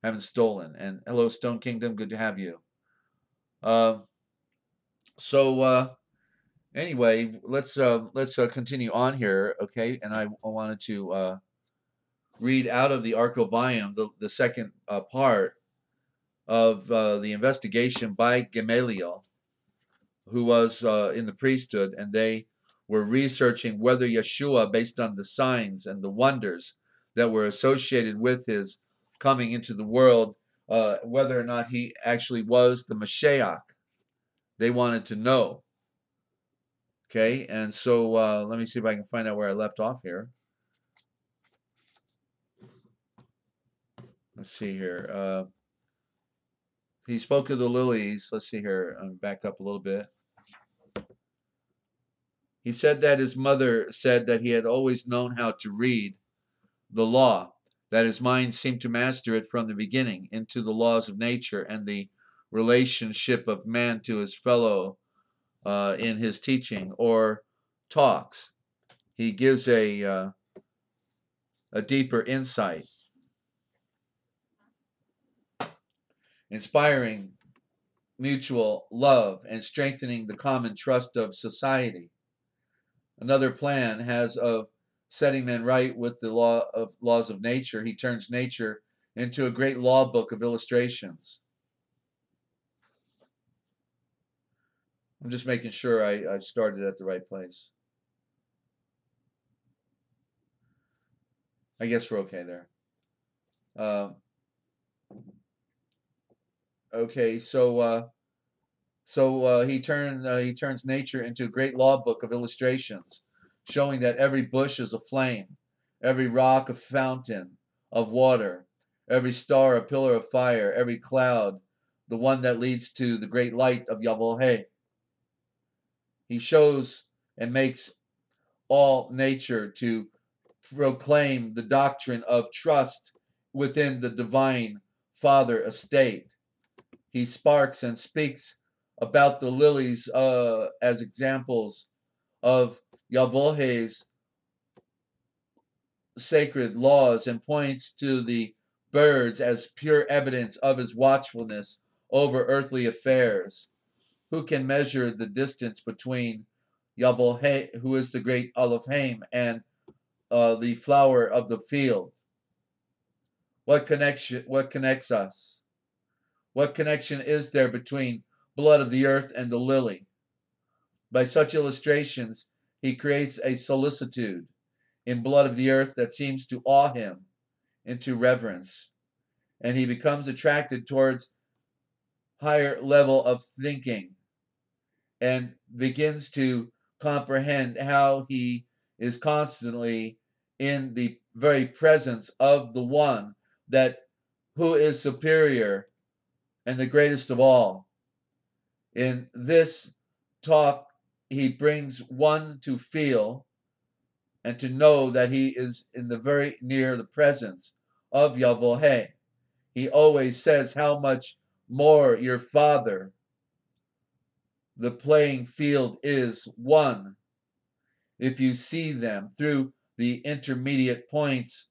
have been stolen. And hello, Stone Kingdom, good to have you. Anyway, let's continue on here, okay? And I wanted to read out of the Archovium, the second part of the investigation by Gamaliel, who was in the priesthood, and they were researching whether Yeshua, based on the signs and the wonders that were associated with his coming into the world, whether or not he actually was the Mashiach. They wanted to know. Okay, and so let me see if I can find out where I left off here. Let's see here. He spoke of the lilies. Let's see here. I'm back up a little bit. He said that his mother said that he had always known how to read the law, that his mind seemed to master it from the beginning into the laws of nature and the relationship of man to his fellow in his teaching or talks. He gives a deeper insight, inspiring mutual love and strengthening the common trust of society. Another plan has of setting men right with the laws of nature. He turns nature into a great law book of illustrations. I'm just making sure I started at the right place. I guess we're okay there. Okay, so he turns nature into a great law book of illustrations, showing that every bush is a flame, every rock a fountain of water, every star a pillar of fire, every cloud the one that leads to the great light of Yahweh. He shows and makes all nature to proclaim the doctrine of trust within the divine Father estate. He sparks and speaks about the lilies as examples of Yahweh's sacred laws and points to the birds as pure evidence of his watchfulness over earthly affairs. Who can measure the distance between Yahweh, who is the great Elohim, and the flower of the field? What connects us? What connection is there between blood of the earth and the lily? By such illustrations, he creates a solicitude in blood of the earth that seems to awe him into reverence, and he becomes attracted towards higher level of thinking and begins to comprehend how he is constantly in the very presence of the one that who is superior and the greatest of all. In this talk, he brings one to feel and to know that he is in the very near the presence of Yahweh. He always says how much more your Father. The playing field is one. If you see them through the intermediate points,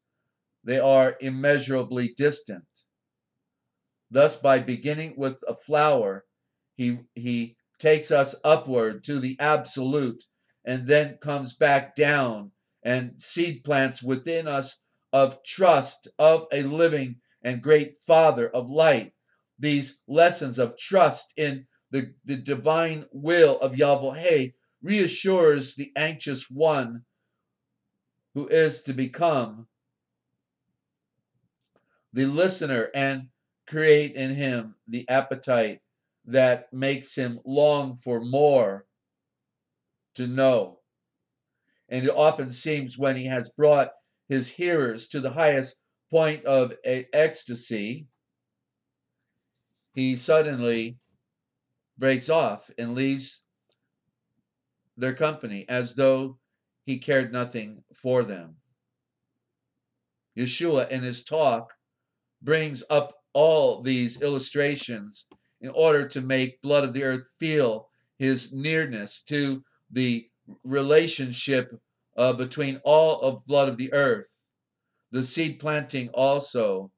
they are immeasurably distant. Thus, by beginning with a flower, he takes us upward to the absolute and then comes back down and seed plants within us of trust of a living and great Father of light. These lessons of trust in the divine will of Yahweh reassures the anxious one who is to become the listener and create in him the appetite that makes him long for more to know. And it often seems when he has brought his hearers to the highest point of ecstasy, he suddenly breaks off and leaves their company as though he cared nothing for them. Yeshua in his talk brings up all these illustrations in order to make blood of the earth feel his nearness to the relationship between all of blood of the earth. The seed planting also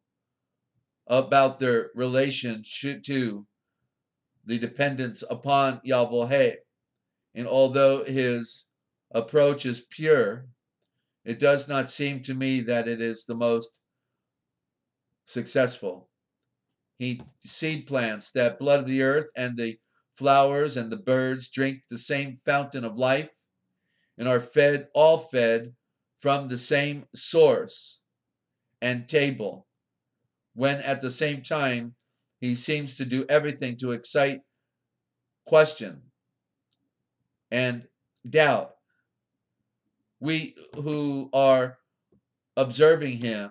about their relation to the dependence upon Yahweh. And although his approach is pure, it does not seem to me that it is the most successful. He seed plants that blood of the earth and the flowers and the birds drink the same fountain of life and are fed, all fed from the same source and table, when at the same time he seems to do everything to excite question and doubt. We who are observing him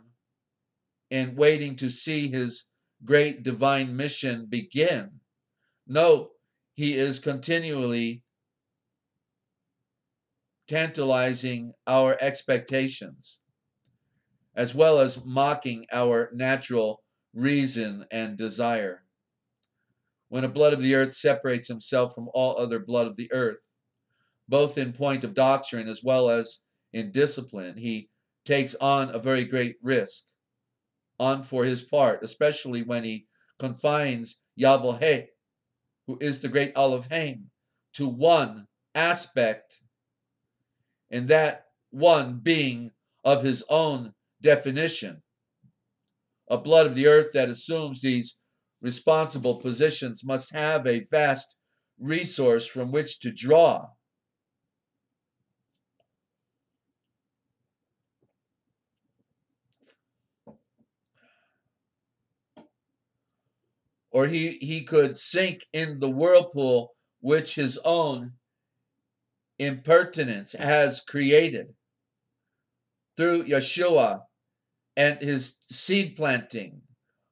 and waiting to see his great divine mission begin know he is continually tantalizing our expectations, as well as mocking our natural reason and desire. When a blood of the earth separates himself from all other blood of the earth, both in point of doctrine as well as in discipline, he takes on a very great risk on for his part, especially when he confines Yahweh who is the great Elohim, to one aspect, and that one being of his own definition. A blood of the earth that assumes these responsible positions must have a vast resource from which to draw. Or he could sink in the whirlpool which his own impertinence has created through Yeshua and his seed planting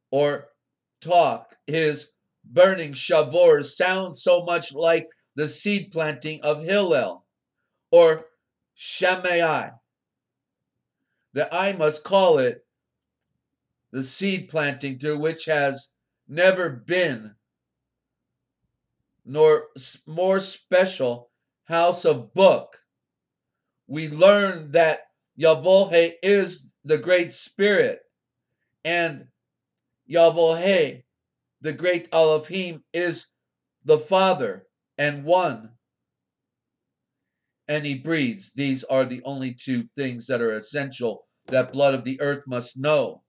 or talk. His burning shavors sound so much like the seed planting of Hillel or Shammai that I must call it the seed planting through which has never been nor more special house of book. We learn that Yavohe is the great spirit, and Yavohe, the great Elohim, is the Father and one, and he breathes. These are the only two things that are essential that blood of the earth must know.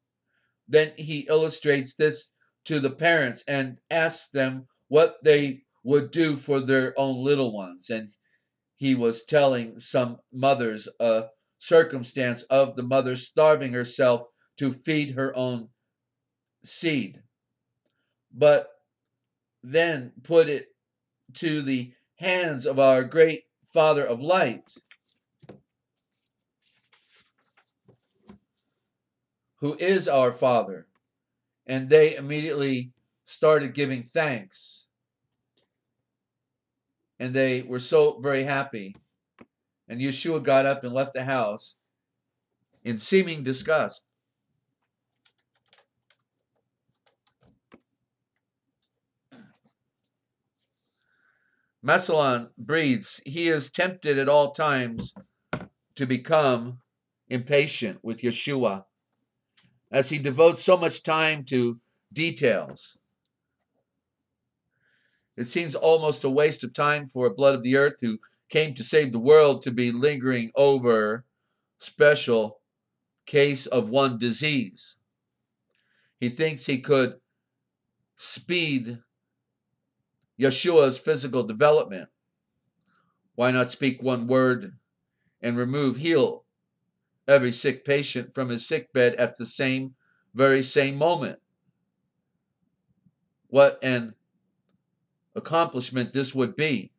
Then he illustrates this to the parents and asks them what they would do for their own little ones. And he was telling some mothers a circumstance of the mother starving herself to feed her own seed, but then put it to the hands of our great Father of light, who is our Father. And they immediately started giving thanks. And they were so very happy. And Yeshua got up and left the house in seeming disgust. Mesalon breathes. He is tempted at all times to become impatient with Yeshua, as he devotes so much time to details. It seems almost a waste of time for a blood of the earth who came to save the world to be lingering over special case of one disease. He thinks he could speed Yeshua's physical development. Why not speak one word and heal every sick patient from his sick bed at the very same moment? What an accomplishment this would be.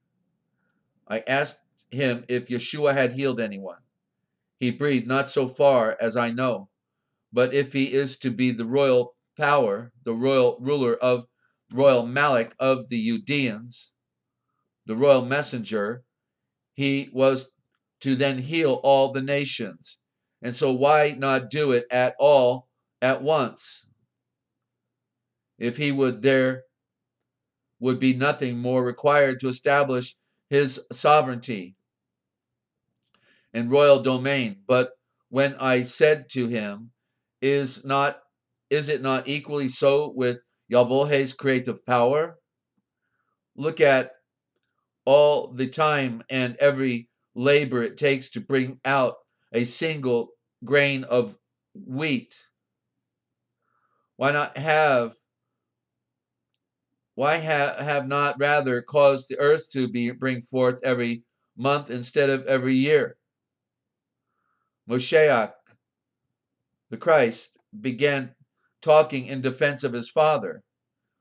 I asked him if Yeshua had healed anyone. He breathed, not so far as I know. But if he is to be the royal power, the royal ruler of royal Malik of the Judeans, the royal messenger, he was to then heal all the nations. And so why not do it at all at once? If he would, there would be nothing more required to establish his sovereignty and royal domain. But when I said to him, is it not equally so with Yavohe's creative power? Look at all the time and every labor it takes to bring out a single grain of wheat. Why have not rather caused the earth to bring forth every month instead of every year? Moshiach, the Christ, began talking in defense of his Father.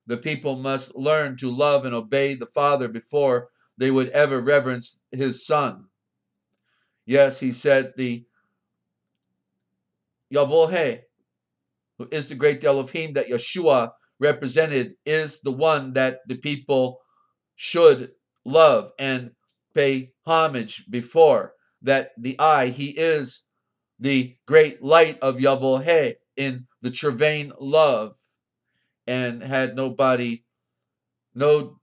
The people must learn to love and obey the Father before they would ever reverence his Son. Yes, he said, the Yavohe, who is the great Elohim that Yeshua represented, is the one that the people should love and pay homage before. That the he is the great light of Yavohe in the Trevane love, and had no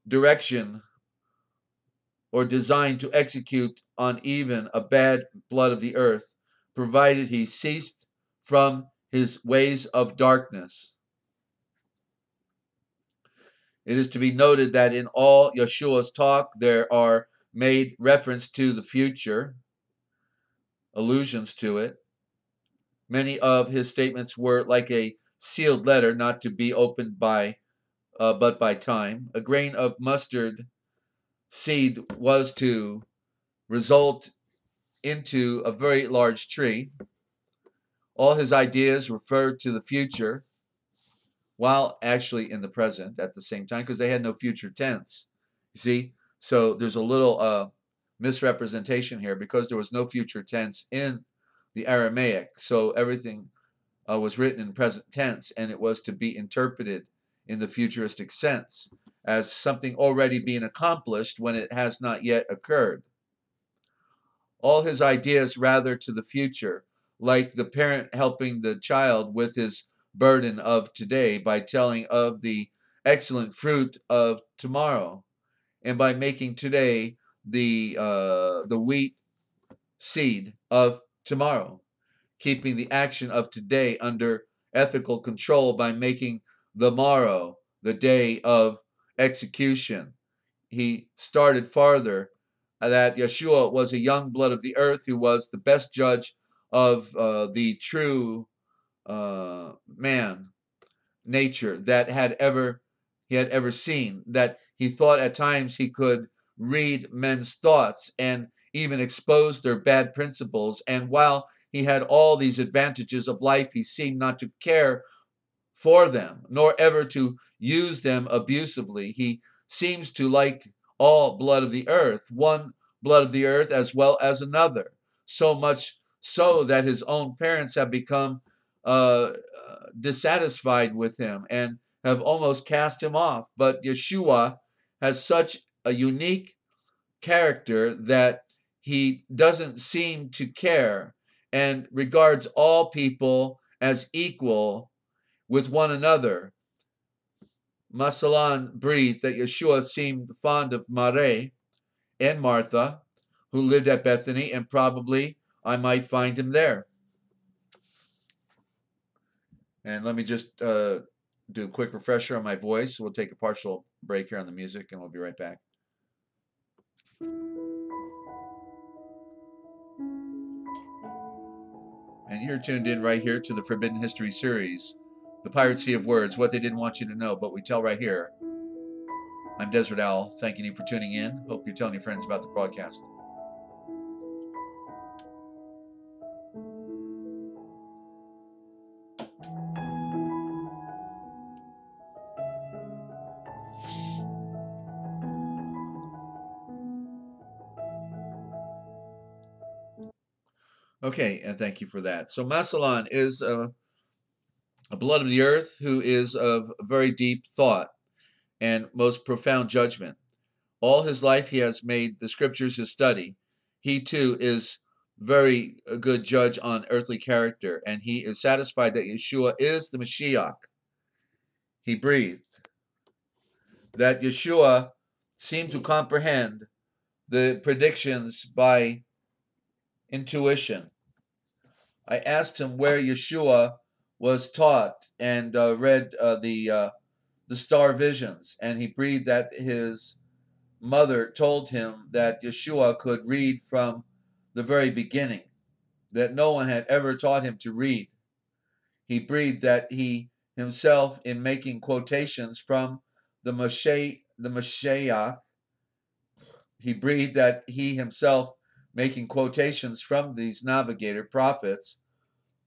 direction or design to execute on even a bad blood of the earth, provided he ceased from his ways of darkness. It is to be noted that in all Yeshua's talk, there are made reference to the future, allusions to it. Many of his statements were like a sealed letter, not to be opened but by time. A grain of mustard seed was to result into a very large tree. All his ideas referred to the future, while actually in the present at the same time, because they had no future tense. You see, so there's a little misrepresentation here, because there was no future tense in the Aramaic. So everything was written in present tense, and it was to be interpreted in the futuristic sense as something already being accomplished when it has not yet occurred. All his ideas rather to the future, like the parent helping the child with his burden of today by telling of the excellent fruit of tomorrow, and by making today the wheat seed of tomorrow, keeping the action of today under ethical control by making the morrow the day of execution. He started farther that Yeshua was a young blood of the earth who was the best judge of the true man nature that he had ever seen, that he thought at times he could read men's thoughts and even expose their bad principles. And while he had all these advantages of life, he seemed not to care for them, nor ever to use them abusively. He seems to like all blood of the earth, one blood of the earth as well as another, so much so that his own parents have become dissatisfied with him and have almost cast him off. But Yeshua has such a unique character that he doesn't seem to care and regards all people as equal with one another. Masalan breathed that Yeshua seemed fond of Mare and Martha, who lived at Bethany, and probably I might find him there. And let me just do a quick refresher on my voice. We'll take a partial break here on the music, and we'll be right back. And you're tuned in right here to the Forbidden History series, The Pirate Sea of Words, What They Didn't Want You to Know, But We Tell Right Here. I'm Desert Owl, thanking you for tuning in. Hope you're telling your friends about the broadcast. Okay, and thank you for that. So Masalan is a blood of the earth who is of very deep thought and most profound judgment. All his life he has made the scriptures his study. He too is very a good judge on earthly character, and he is satisfied that Yeshua is the Mashiach. He breathed that Yeshua seemed to comprehend the predictions by intuition. I asked him where Yeshua was taught and read the star visions, and he breathed that his mother told him that Yeshua could read from the very beginning, that no one had ever taught him to read. He breathed that he himself, in making quotations from the Mashiach, he breathed that he himself, making quotations from these navigator prophets,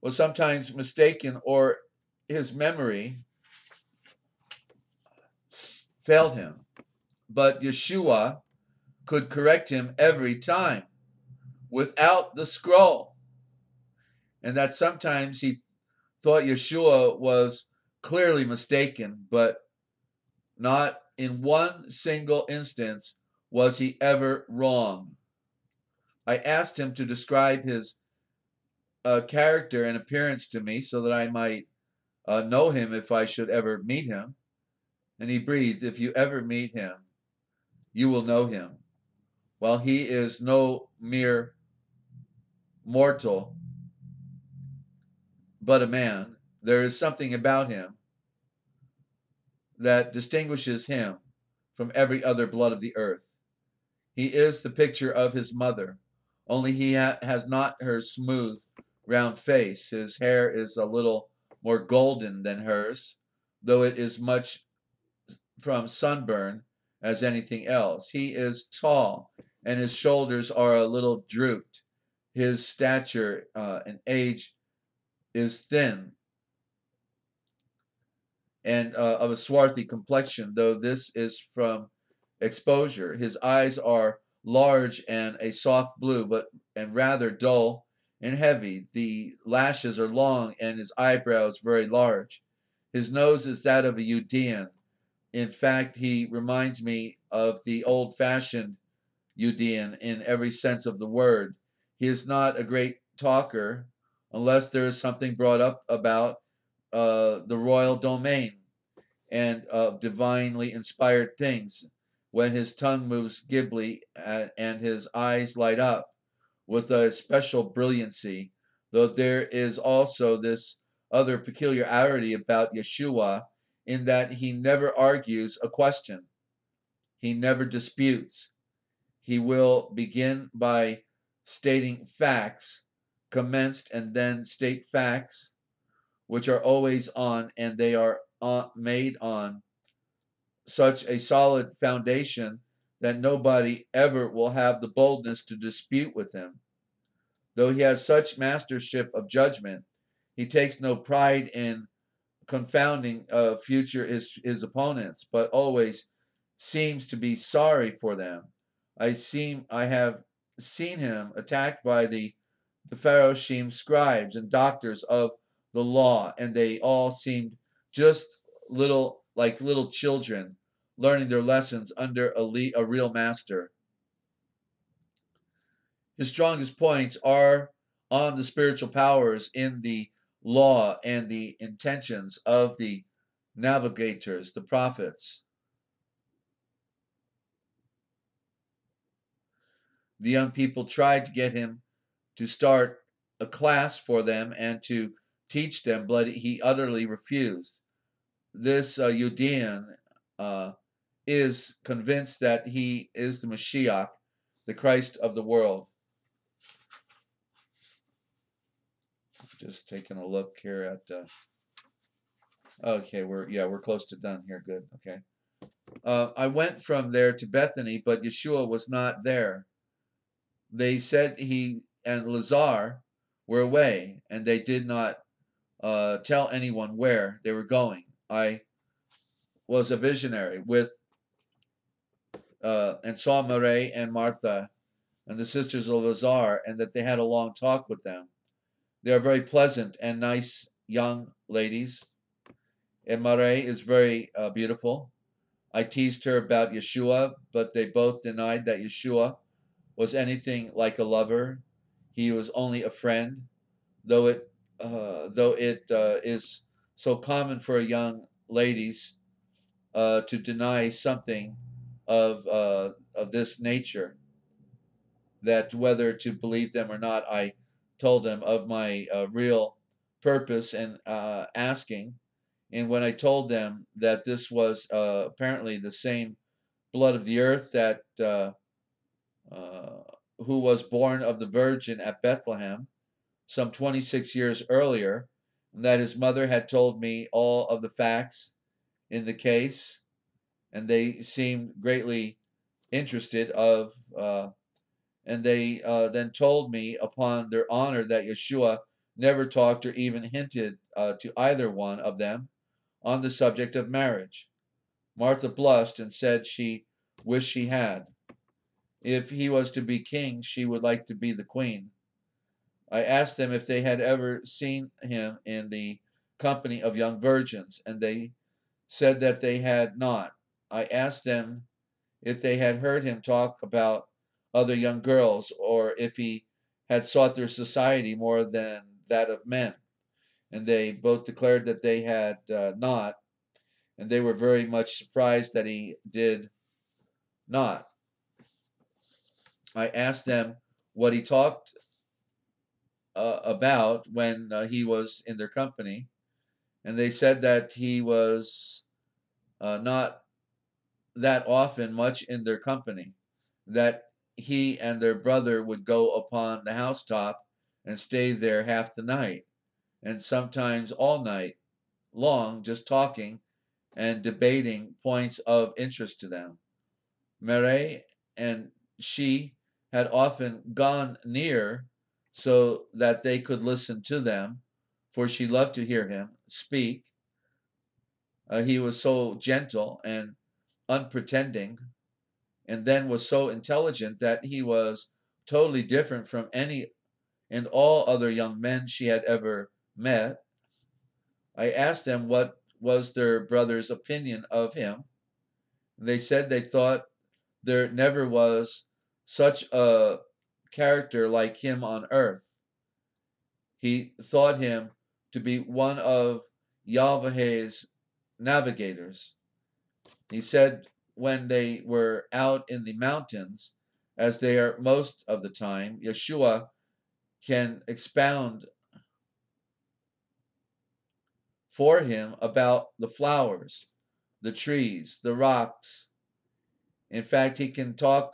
was sometimes mistaken, or his memory failed him. But Yeshua could correct him every time without the scroll. And that sometimes he thought Yeshua was clearly mistaken, but not in one single instance was he ever wrong. I asked him to describe his character and appearance to me so that I might know him if I should ever meet him. And he breathed, if you ever meet him, you will know him. While he is no mere mortal, but a man, there is something about him that distinguishes him from every other blood of the earth. He is the picture of his mother, only he has not her smooth, round face. His hair is a little more golden than hers, though it is much from sunburn as anything else. He is tall, and his shoulders are a little drooped. His stature and age is thin, and of a swarthy complexion, though this is from exposure. His eyes are large and a soft blue, but and rather dull and heavy. The lashes are long and his eyebrows very large. His nose is that of a Judean. In fact, he reminds me of the old-fashioned Judean in every sense of the word. He is not a great talker unless there is something brought up about the royal domain and divinely inspired things, when his tongue moves glibly and his eyes light up with a special brilliancy, though there is also this other peculiarity about Yeshua in that he never argues a question. He never disputes. He will begin by stating facts, commenced, and then state facts, which are always on, and they are made on such a solid foundation that nobody ever will have the boldness to dispute with him. Though he has such mastership of judgment, he takes no pride in confounding his opponents, but always seems to be sorry for them. I have seen him attacked by the Pharisee scribes and doctors of the law, and they all seemed just little children learning their lessons under a real master. His strongest points are on the spiritual powers in the law and the intentions of the navigators, the prophets. The young people tried to get him to start a class for them and to teach them, but he utterly refused. This Judean is convinced that he is the Mashiach, the Christ of the world. Just taking a look here at. Okay, we're close to done here. Good. Okay. I went from there to Bethany, but Yeshua was not there. They said he and Lazar were away, and they did not tell anyone where they were going. I was a visionary with and saw Mary and Martha and the sisters of Lazar, and that they had a long talk with them. They are very pleasant and nice young ladies, and Mary is very beautiful. I teased her about Yeshua, but they both denied that Yeshua was anything like a lover. He was only a friend, though it is so common for young ladies to deny something of this nature, that whether to believe them or not, I told them of my real purpose and asking. And when I told them that this was apparently the same blood of the earth that uh, who was born of the Virgin at Bethlehem some 26 years earlier, and that his mother had told me all of the facts in the case, and they seemed greatly interested and they then told me upon their honor that Yeshua never talked or even hinted to either one of them on the subject of marriage. Martha blushed and said she wished she had. If he was to be king, she would like to be the queen. I asked them if they had ever seen him in the company of young virgins, and they said that they had not. I asked them if they had heard him talk about other young girls, or if he had sought their society more than that of men, and they both declared that they had not, and they were very much surprised that he did not. I asked them what he talked about when he was in their company, and they said that he was not that often much in their company, that he and their brother would go upon the housetop and stay there half the night, and sometimes all night long, just talking and debating points of interest to them. Mireille and she had often gone near so that they could listen to them, for she loved to hear him speak. He was so gentle and unpretending, and then was so intelligent that he was totally different from any and all other young men she had ever met. I asked them what was their brother's opinion of him. They said they thought there never was such a character like him on earth. He thought him to be one of Yahweh's navigators. He said when they were out in the mountains, as they are most of the time, Yeshua can expound for him about the flowers, the trees, the rocks. In fact, he can talk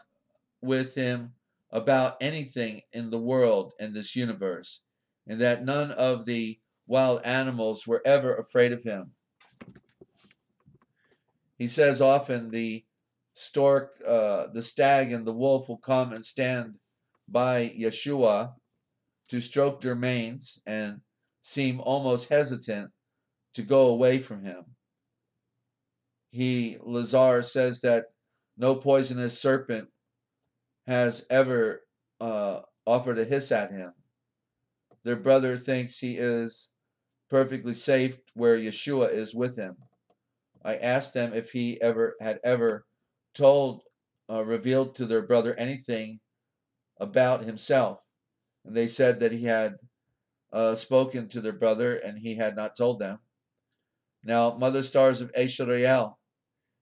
with him about anything in the world and this universe, and that none of the wild animals were ever afraid of him. He says often the stork, the stag, and the wolf will come and stand by Yeshua to stroke their manes and seem almost hesitant to go away from him. Lazar says that no poisonous serpent has ever offered a hiss at him. Their brother thinks he is perfectly safe where Yeshua is with him. I asked them if he had ever told, revealed to their brother anything about himself. And they said that he had spoken to their brother and he had not told them. Now, Mother Stars of A.23,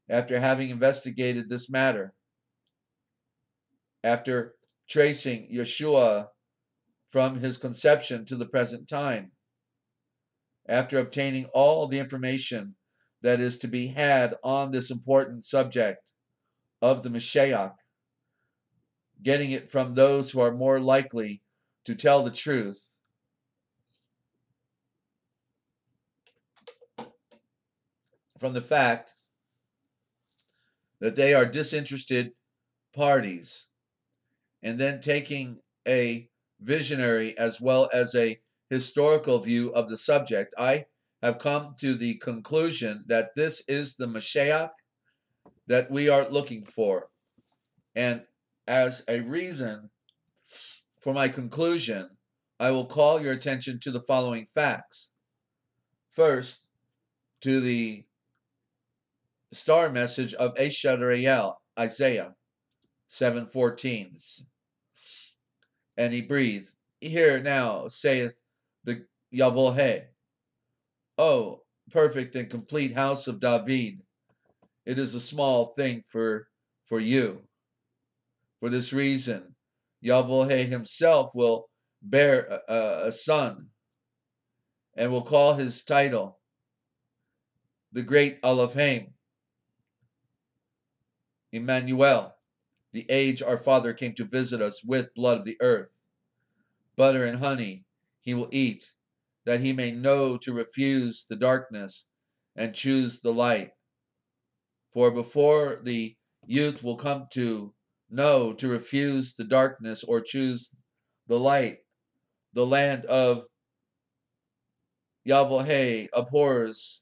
after having investigated this matter, after tracing Yeshua from his conception to the present time, after obtaining all the information that is to be had on this important subject of the Mashiach, getting it from those who are more likely to tell the truth, from the fact that they are disinterested parties, and then taking a visionary as well as a historical view of the subject, I have come to the conclusion that this is the Mashiach that we are looking for. And as a reason for my conclusion, I will call your attention to the following facts. First, to the star message of Eshadrael, Isaiah 7:14. And he breathed, "Hear now, saith the Yahweh, O perfect and complete house of David, it is a small thing for you. For this reason, Yahweh himself will bear a son, and will call his title the great Elohim, Emmanuel, the age our father came to visit us with blood of the earth. Butter and honey he will eat, that he may know to refuse the darkness and choose the light. For before the youth will come to know to refuse the darkness or choose the light, the land of Yahweh abhors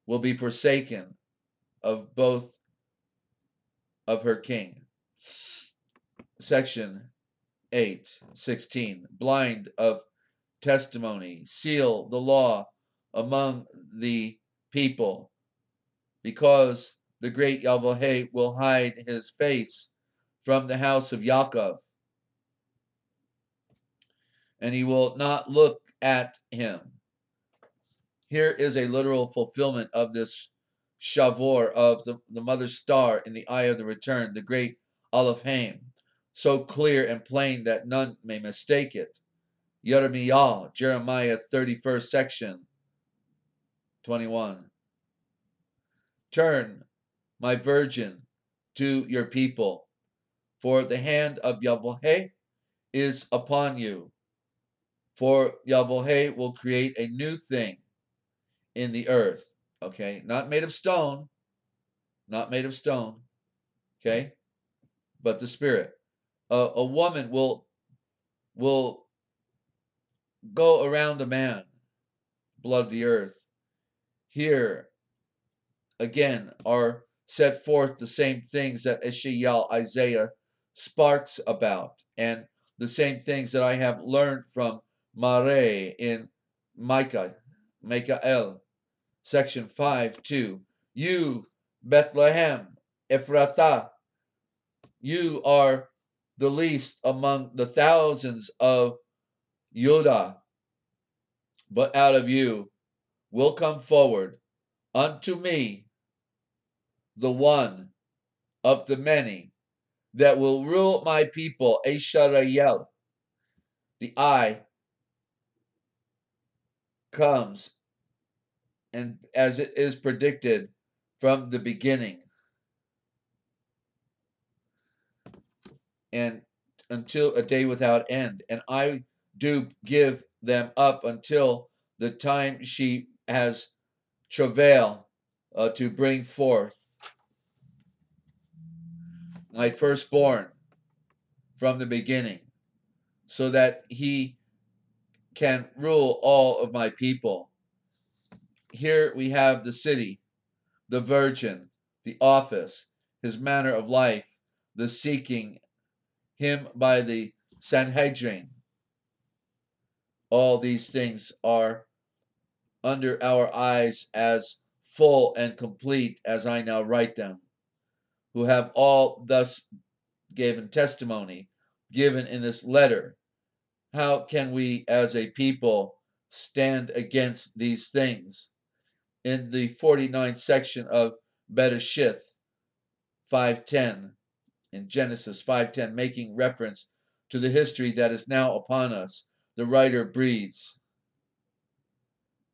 will be forsaken of both of her king." Section 8:16. Blind of testimony, seal the law among the people, because the great Yahweh will hide his face from the house of Yaakov, and he will not look at him. Here is a literal fulfillment of this Shavor of the mother star in the eye of the return, the great Elohim, so clear and plain that none may mistake it. Jeremiah 31st section 21. Turn, my virgin, to your people, for the hand of Yahweh is upon you. For Yahweh will create a new thing in the earth. Okay, not made of stone, not made of stone. Okay, but the Spirit. A woman will go around a man, blood of the earth. Here again are set forth the same things that Isaiah sparks about, and the same things that I have learned from Mare in Michael, section 5:2. You, Bethlehem, Ephrathah, you are the least among the thousands of Judah, but out of you will come forward unto me the one of the many that will rule my people, Israel. The I comes, and as it is predicted from the beginning, and until a day without end. And I do give them up until the time she has travail to bring forth my firstborn from the beginning, so that he can rule all of my people. Here we have the city, the virgin, the office, his manner of life, the seeking him by the Sanhedrin. All these things are under our eyes as full and complete as I now write them, who have all thus given testimony, given in this letter. How can we as a people stand against these things? In the 49th section of Bereshith 5:10, in Genesis 5:10, making reference to the history that is now upon us, the writer breathes,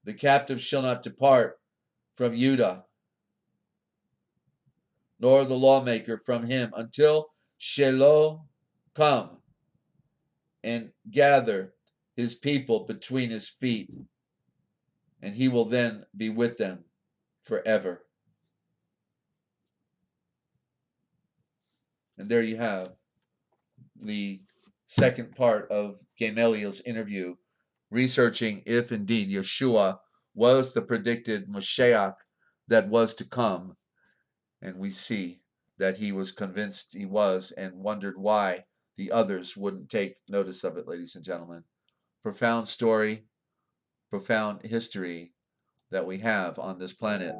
the captive shall not depart from Judah, nor the lawmaker from him, until Shiloh come and gather his people between his feet, and he will then be with them forever. And there you have the second part of Gamaliel's interview, researching if indeed Yeshua was the predicted Mashiach that was to come. And we see that he was convinced he was, and wondered why the others wouldn't take notice of it, ladies and gentlemen. Profound story, profound history that we have on this planet.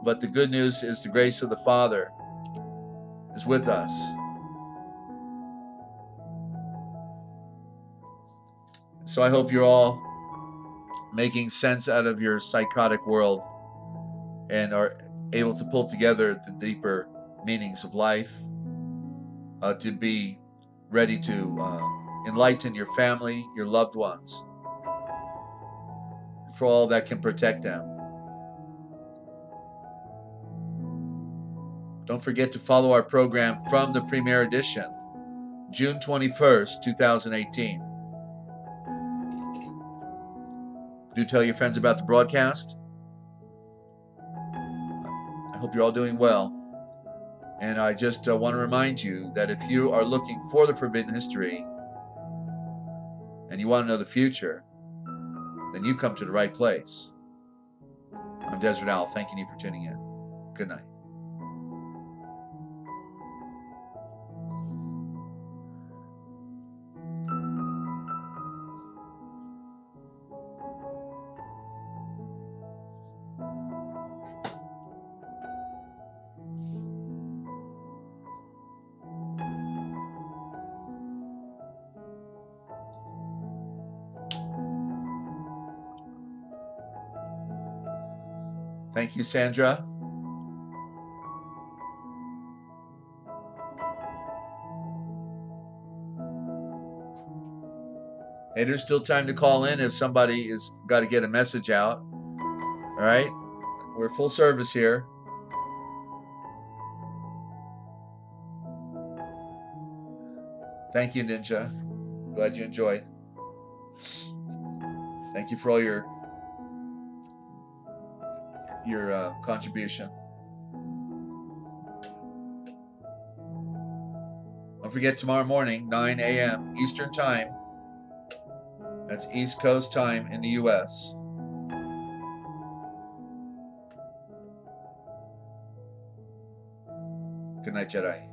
But the good news is the grace of the Father is with us. So I hope you're all making sense out of your psychotic world and are able to pull together the deeper meanings of life, to be ready to enlighten your family, your loved ones, for all that can protect them. Don't forget to follow our program from the premiere edition, June 21st, 2018. Do tell your friends about the broadcast. I hope you're all doing well. And I just want to remind you that if you are looking for the forbidden history and you want to know the future, then you come to the right place. I'm Desert Owl, thanking you for tuning in. Good night. Thank you, Sandra. Hey, there's still time to call in if somebody has got to get a message out. All right? We're full service here. Thank you, Ninja. Glad you enjoyed. Thank you for all your contribution. Don't forget, tomorrow morning, 9 a.m. Eastern Time. That's East Coast time in the U.S. Good night, Jedi.